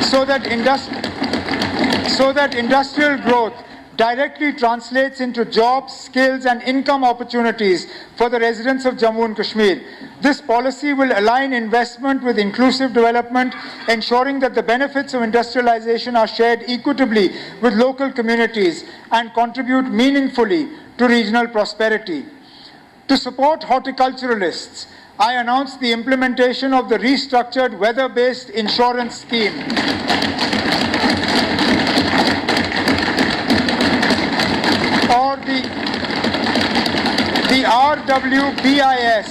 So that industrial growth directly translates into jobs, skills and income opportunities for the residents of Jammu and Kashmir. This policy will align investment with inclusive development, ensuring that the benefits of industrialization are shared equitably with local communities and contribute meaningfully to regional prosperity. To support horticulturalists, I announced the implementation of the restructured weather-based insurance scheme. Or the RWBIS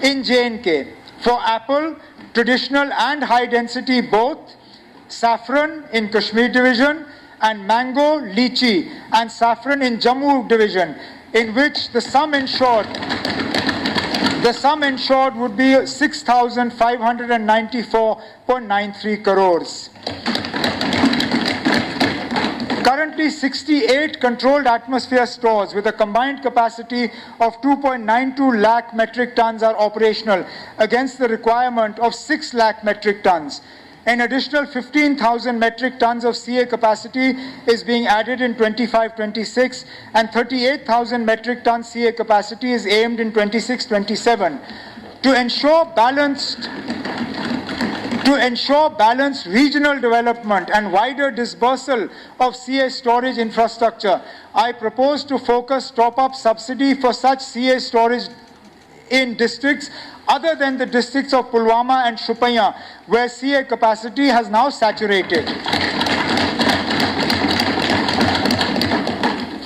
in J&K for apple, traditional and high density both, saffron in Kashmir division and mango, lychee and saffron in Jammu division, in which the sum insured would be 6,594.93 crores. Currently, 68 controlled atmosphere stores with a combined capacity of 2.92 lakh metric tons are operational against the requirement of 6 lakh metric tons. An additional 15,000 metric tons of CA capacity is being added in 25-26 and 38,000 metric ton CA capacity is aimed in 26-27. To ensure balanced regional development and wider dispersal of CA storage infrastructure, I propose to focus top-up subsidy for such CA storage in districts other than the districts of Pulwama and Shupaiya, where CA capacity has now saturated.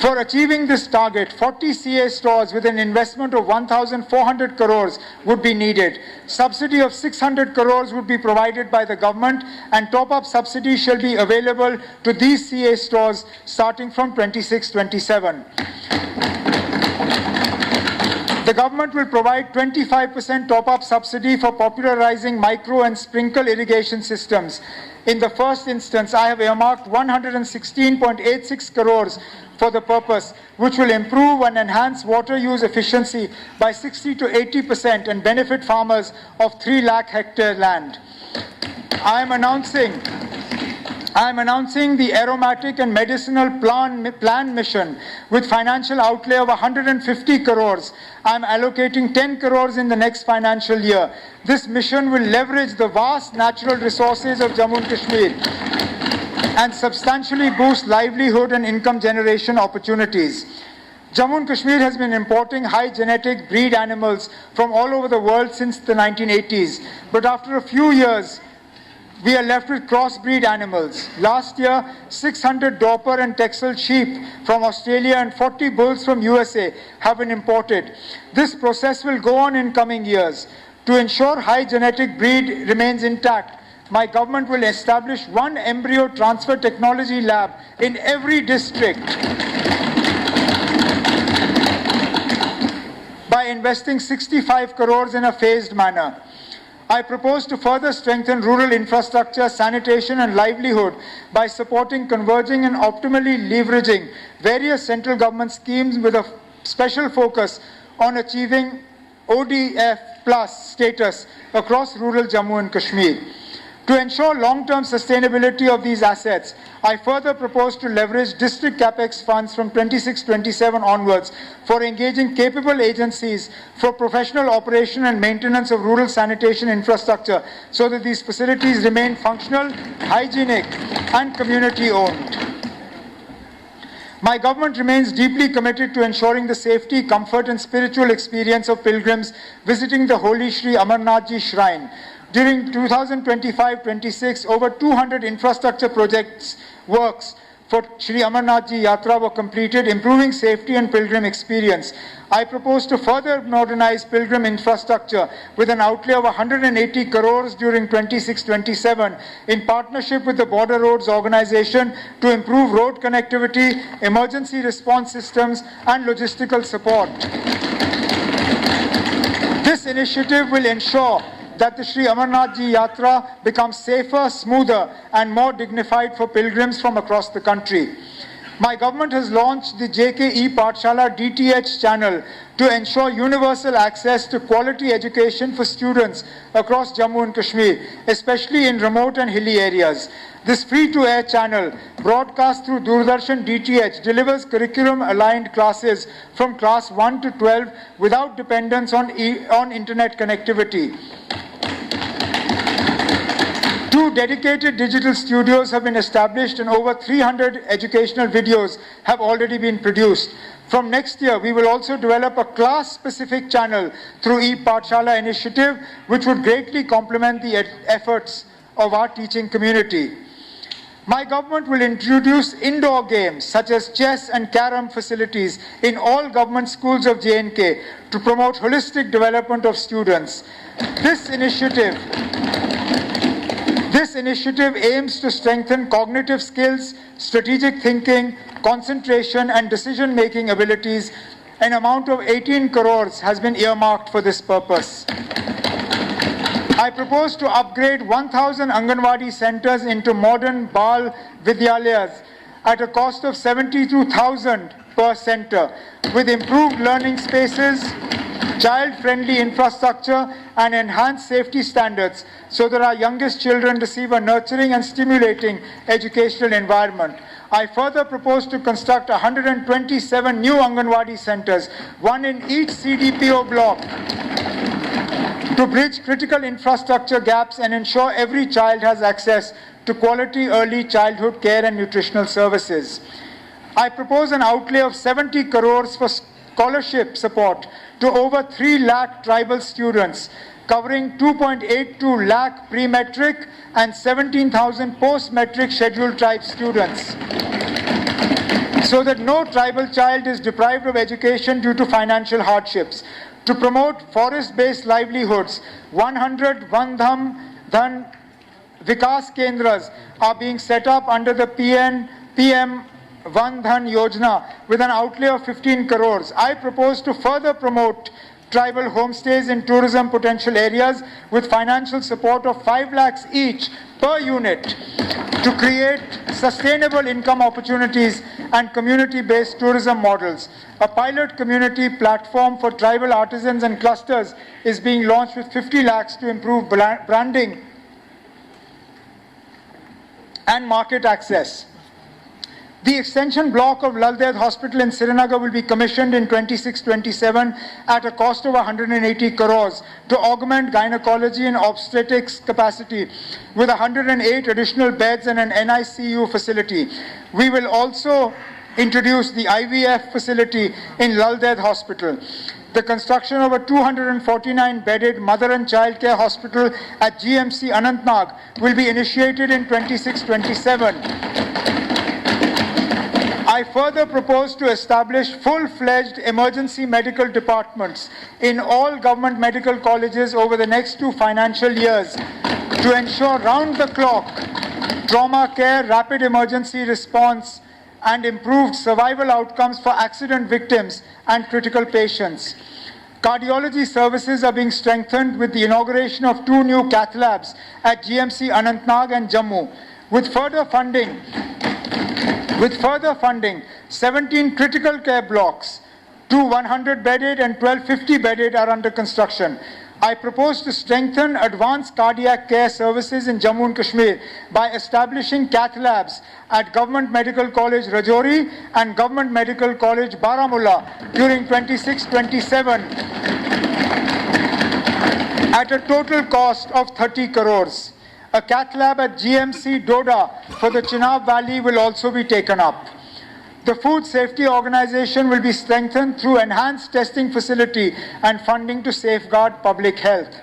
For achieving this target, 40 CA stores with an investment of 1,400 crores would be needed. Subsidy of 600 crores would be provided by the government and top-up subsidy shall be available to these CA stores starting from 26-27. The government will provide 25% top-up subsidy for popularizing micro and sprinkle irrigation systems. In the first instance, I have earmarked 116.86 crores for the purpose, which will improve and enhance water use efficiency by 60 to 80% and benefit farmers of 3 lakh hectare land. I am announcing the aromatic and medicinal plan mission with financial outlay of 150 crores. I am allocating 10 crores in the next financial year. This mission will leverage the vast natural resources of Jammu and Kashmir and substantially boost livelihood and income generation opportunities. Jammu and Kashmir has been importing high genetic breed animals from all over the world since the 1980s, but after a few years, we are left with crossbreed animals. Last year, 600 Dorper and Texel sheep from Australia and 40 bulls from USA have been imported. This process will go on in coming years. To ensure high genetic breed remains intact, my government will establish one embryo transfer technology lab in every district by investing 65 crores in a phased manner. I propose to further strengthen rural infrastructure, sanitation and livelihood by supporting converging and optimally leveraging various central government schemes with a special focus on achieving ODF plus status across rural Jammu and Kashmir. To ensure long-term sustainability of these assets, I further propose to leverage district capex funds from 26-27 onwards for engaging capable agencies for professional operation and maintenance of rural sanitation infrastructure so that these facilities remain functional, hygienic and community-owned. My government remains deeply committed to ensuring the safety, comfort and spiritual experience of pilgrims visiting the holy Sri Amarnath Ji Shrine. During 2025-26, over 200 infrastructure projects works for Sri Amarnath Ji Yatra were completed, improving safety and pilgrim experience. I propose to further modernize pilgrim infrastructure with an outlay of 180 crores during 26-27 in partnership with the Border Roads Organization to improve road connectivity, emergency response systems and logistical support. This initiative will ensure that the Sri Amarnath Ji Yatra becomes safer, smoother and more dignified for pilgrims from across the country. My government has launched the JK Pathshala DTH channel to ensure universal access to quality education for students across Jammu and Kashmir, especially in remote and hilly areas. This free-to-air channel, broadcast through Doordarshan DTH, delivers curriculum-aligned classes from class 1 to 12 without dependence on internet connectivity. 2 dedicated digital studios have been established and over 300 educational videos have already been produced. From next year, we will also develop a class-specific channel through e-Pathshala initiative, which would greatly complement the efforts of our teaching community. My government will introduce indoor games such as chess and carom facilities in all government schools of J&K to promote holistic development of students. This initiative aims to strengthen cognitive skills, strategic thinking, concentration and decision-making abilities. An amount of 18 crores has been earmarked for this purpose. I propose to upgrade 1,000 Anganwadi centers into modern Bal Vidyalayas at a cost of 72,000 per center, with improved learning spaces, child-friendly infrastructure and enhanced safety standards so that our youngest children receive a nurturing and stimulating educational environment. I further propose to construct 127 new Anganwadi centers, one in each CDPO block, to bridge critical infrastructure gaps and ensure every child has access to quality early childhood care and nutritional services. I propose an outlay of 70 crores for scholarship support to over 3 lakh tribal students, covering 2.82 lakh pre-metric and 17,000 post-metric scheduled tribe students, so that no tribal child is deprived of education due to financial hardships. To promote forest-based livelihoods, 100 Vandham Dhan Vikas Kendras are being set up under the PM Van Dhan Yojana with an outlay of 15 crores. I propose to further promote tribal homestays in tourism potential areas with financial support of 5 lakhs each per unit to create sustainable income opportunities and community-based tourism models. A pilot community platform for tribal artisans and clusters is being launched with 50 lakhs to improve branding and market access. The extension block of Lal Ded Hospital in Srinagar will be commissioned in 26-27 at a cost of 180 crores to augment gynecology and obstetrics capacity with 108 additional beds and an NICU facility. We will also introduce the IVF facility in Lal Ded Hospital. The construction of a 249-bedded mother and child care hospital at GMC Anantnag will be initiated in 26-27. I further propose to establish full-fledged emergency medical departments in all government medical colleges over the next 2 financial years to ensure round-the-clock trauma care, rapid emergency response, and improved survival outcomes for accident victims and critical patients. Cardiology services are being strengthened with the inauguration of 2 new cath labs at GMC Anantnag and Jammu. With further funding, 17 critical care blocks, 2 100-bedded and 12 50-bedded are under construction. I propose to strengthen advanced cardiac care services in Jammu and Kashmir by establishing cath labs at Government Medical College Rajouri and Government Medical College Baramulla during 26-27 at a total cost of 30 crores. A cath lab at GMC Doda for the Chenab Valley will also be taken up. The Food Safety Organization will be strengthened through enhanced testing facility and funding to safeguard public health.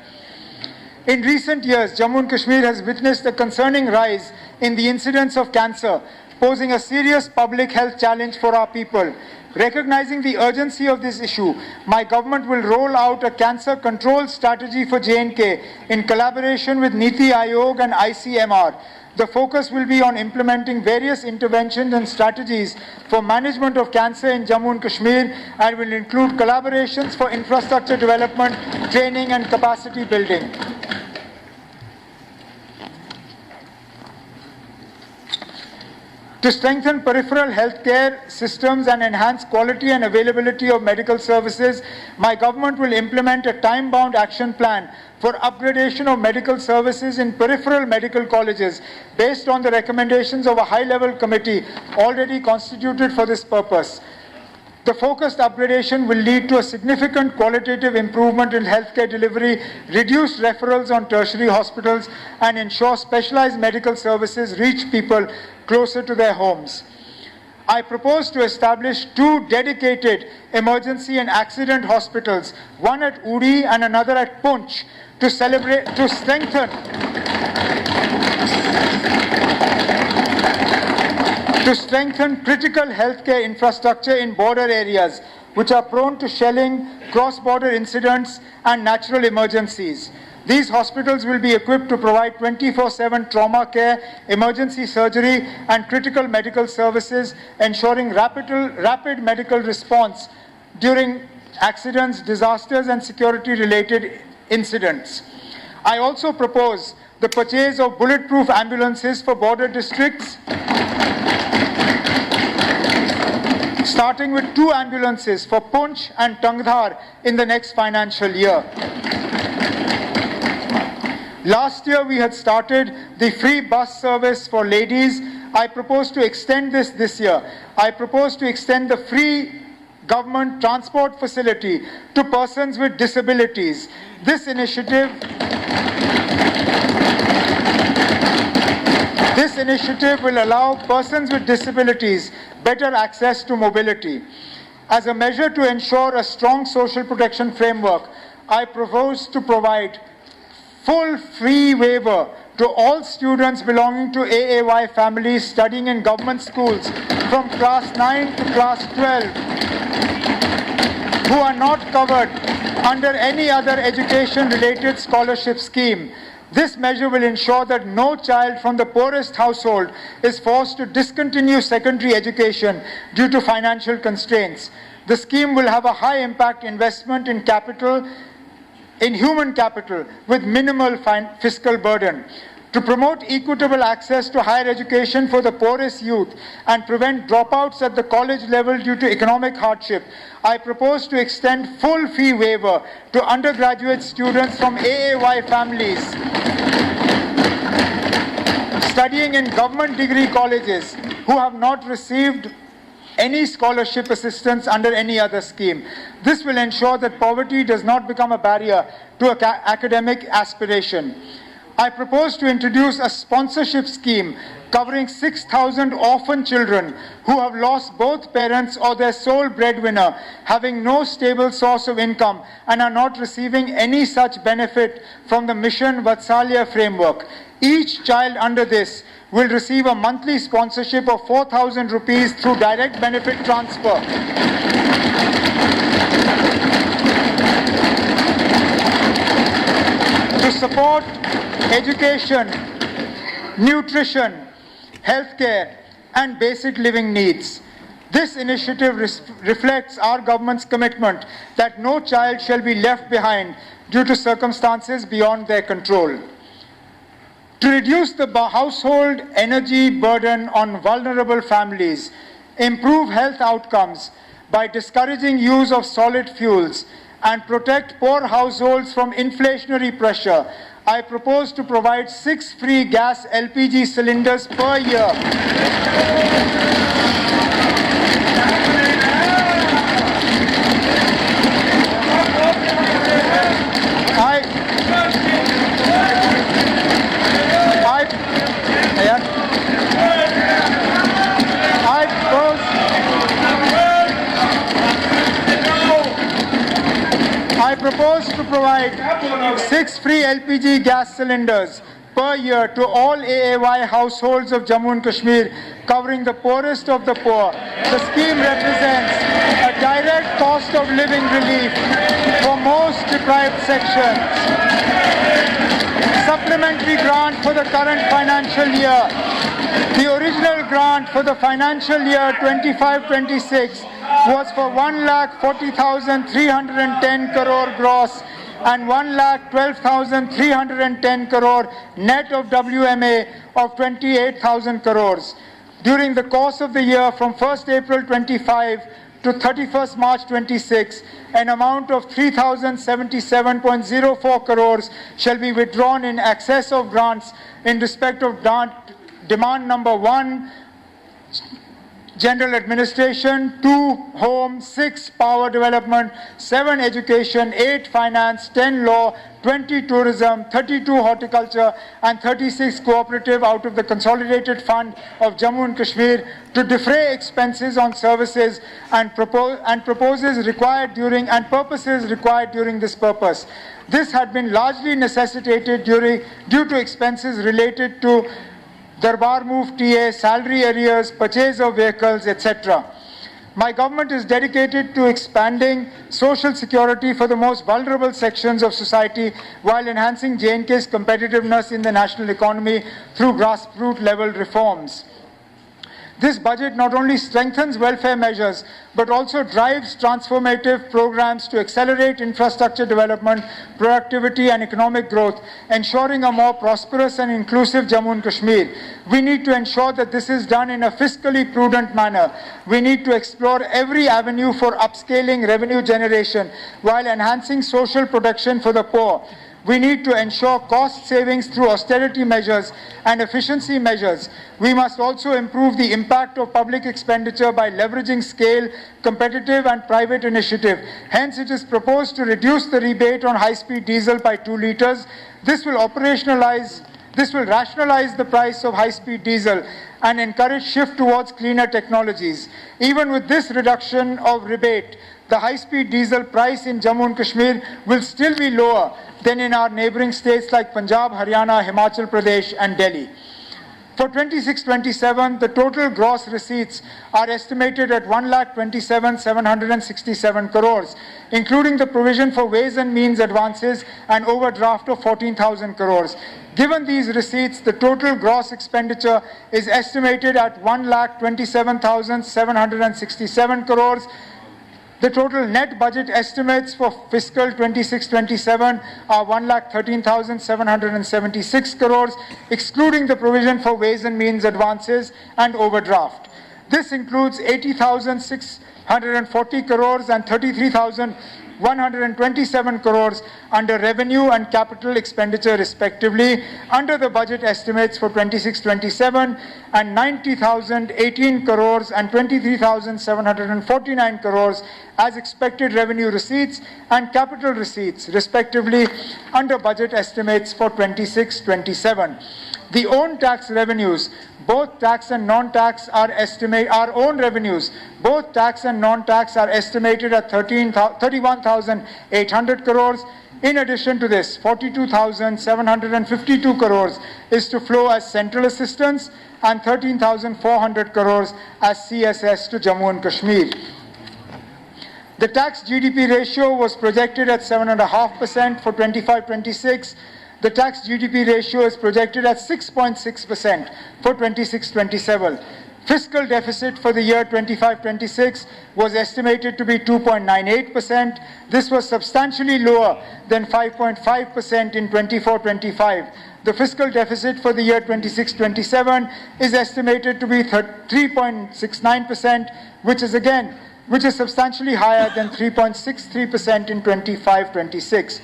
In recent years, Jammu and Kashmir has witnessed a concerning rise in the incidence of cancer, posing a serious public health challenge for our people. Recognizing the urgency of this issue, my government will roll out a cancer control strategy for J&K in collaboration with Niti Aayog and ICMR. The focus will be on implementing various interventions and strategies for management of cancer in Jammu and Kashmir and will include collaborations for infrastructure development, training and capacity building. To strengthen peripheral healthcare systems and enhance quality and availability of medical services, my government will implement a time-bound action plan for upgradation of medical services in peripheral medical colleges based on the recommendations of a high-level committee already constituted for this purpose. The focused upgradation will lead to a significant qualitative improvement in healthcare delivery, reduce referrals on tertiary hospitals, and ensure specialized medical services reach people closer to their homes. I propose to establish 2 dedicated emergency and accident hospitals, one at Uri and another at Punch, to strengthen critical healthcare infrastructure in border areas which are prone to shelling, cross-border incidents and natural emergencies. These hospitals will be equipped to provide 24/7 trauma care, emergency surgery and critical medical services, ensuring rapid medical response during accidents, disasters and security-related incidents. I also propose the purchase of bulletproof ambulances for border districts, starting with 2 ambulances for Punch and Tangdhar in the next financial year. Last year we had started the free bus service for ladies. I propose to extend this year. I propose to extend the free government transport facility to persons with disabilities. This initiative will allow persons with disabilities better access to mobility. As a measure to ensure a strong social protection framework, I propose to provide full free waiver to all students belonging to AAY families studying in government schools from class 9 to class 12 who are not covered under any other education-related scholarship scheme. This measure will ensure that no child from the poorest household is forced to discontinue secondary education due to financial constraints. The scheme will have a high-impact investment in capital, in human capital, with minimal fiscal burden. To promote equitable access to higher education for the poorest youth and prevent dropouts at the college level due to economic hardship, I propose to extend full fee waiver to undergraduate students from AAY families studying in government degree colleges who have not received any scholarship assistance under any other scheme. This will ensure that poverty does not become a barrier to academic aspiration. I propose to introduce a sponsorship scheme covering 6,000 orphan children who have lost both parents or their sole breadwinner, having no stable source of income and are not receiving any such benefit from the Mission Vatsalya framework. Each child under this will receive a monthly sponsorship of 4,000 rupees through direct benefit transfer. To support education, nutrition, healthcare, and basic living needs. This initiative reflects our government's commitment that no child shall be left behind due to circumstances beyond their control. To reduce the household energy burden on vulnerable families, improve health outcomes by discouraging use of solid fuels, and protect poor households from inflationary pressure, I propose to provide 6 free gas LPG cylinders per year. I propose to provide 6 free LPG gas cylinders per year to all AAY households of Jammu and Kashmir, covering the poorest of the poor. The scheme represents a direct cost of living relief for most deprived sections. Supplementary grant for the current financial year. The original grant for the financial year 25-26 was for 1,40,310 crore gross and 1,12,310 crore net of WMA of 28,000 crores. During the course of the year from 1st April 25 to 31st March 26, an amount of 3,077.04 crores shall be withdrawn in excess of grants in respect of demand number 1, General Administration, 2 Home, 6 Power Development, 7 Education, 8 Finance, 10 Law, 20 Tourism, 32 Horticulture, and 36 Cooperative out of the Consolidated Fund of Jammu and Kashmir to defray expenses on services and purposes required during this purpose. This had been largely necessitated due to expenses related to Darbar Move TA, salary arrears, purchase of vehicles, etc. My government is dedicated to expanding social security for the most vulnerable sections of society while enhancing J&K's competitiveness in the national economy through grassroots level reforms. This budget not only strengthens welfare measures, but also drives transformative programs to accelerate infrastructure development, productivity and economic growth, ensuring a more prosperous and inclusive Jammu and Kashmir. We need to ensure that this is done in a fiscally prudent manner. We need to explore every avenue for upscaling revenue generation while enhancing social protection for the poor. We need to ensure cost savings through austerity measures and efficiency measures. We must also improve the impact of public expenditure by leveraging scale, competitive and private initiative. Hence, it is proposed to reduce the rebate on high-speed diesel by 2 litres. This will rationalize the price of high-speed diesel and encourage shift towards cleaner technologies. Even with this reduction of rebate, the high-speed diesel price in Jammu and Kashmir will still be lower than in our neighbouring states like Punjab, Haryana, Himachal Pradesh and Delhi. For 26-27, the total gross receipts are estimated at 1,27,767 crores, including the provision for ways and means advances and overdraft of 14,000 crores. Given these receipts, the total gross expenditure is estimated at 1,27,767 crores. The total net budget estimates for fiscal 26-27 are 1,13,776 crores, excluding the provision for ways and means advances and overdraft. This includes 80,640 crores and 33,127 crores under revenue and capital expenditure respectively under the budget estimates for 26-27, and 90,018 crores and 23,749 crores as expected revenue receipts and capital receipts respectively under budget estimates for 26-27. The own tax revenues, both tax and non-tax, our own revenues, both tax and non-tax, are estimated at 31,800 crores. In addition to this, 42,752 crores is to flow as central assistance and 13,400 crores as CSS to Jammu and Kashmir. The tax GDP ratio was projected at 7.5% for 25-26. The tax GDP ratio is projected at 6.6% for 26-27. Fiscal deficit for the year 25-26 was estimated to be 2.98%. This was substantially lower than 5.5% in 24-25. The fiscal deficit for the year 26-27 is estimated to be 3.69%, which is substantially higher than 3.63% in 25-26.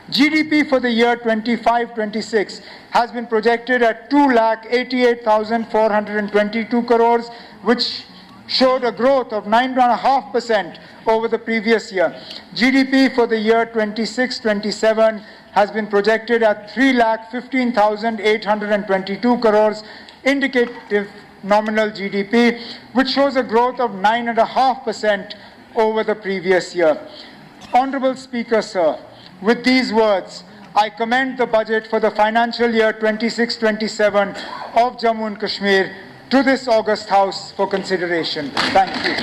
GDP for the year 25-26 has been projected at 2,88,422 crores, which showed a growth of 9.5% over the previous year. GDP for the year 26-27 has been projected at 3,15,822 crores, indicative nominal GDP, which shows a growth of 9.5% over the previous year. Honorable Speaker, sir, with these words, I commend the budget for the financial year 26-27 of Jammu and Kashmir to this august House for consideration. Thank you.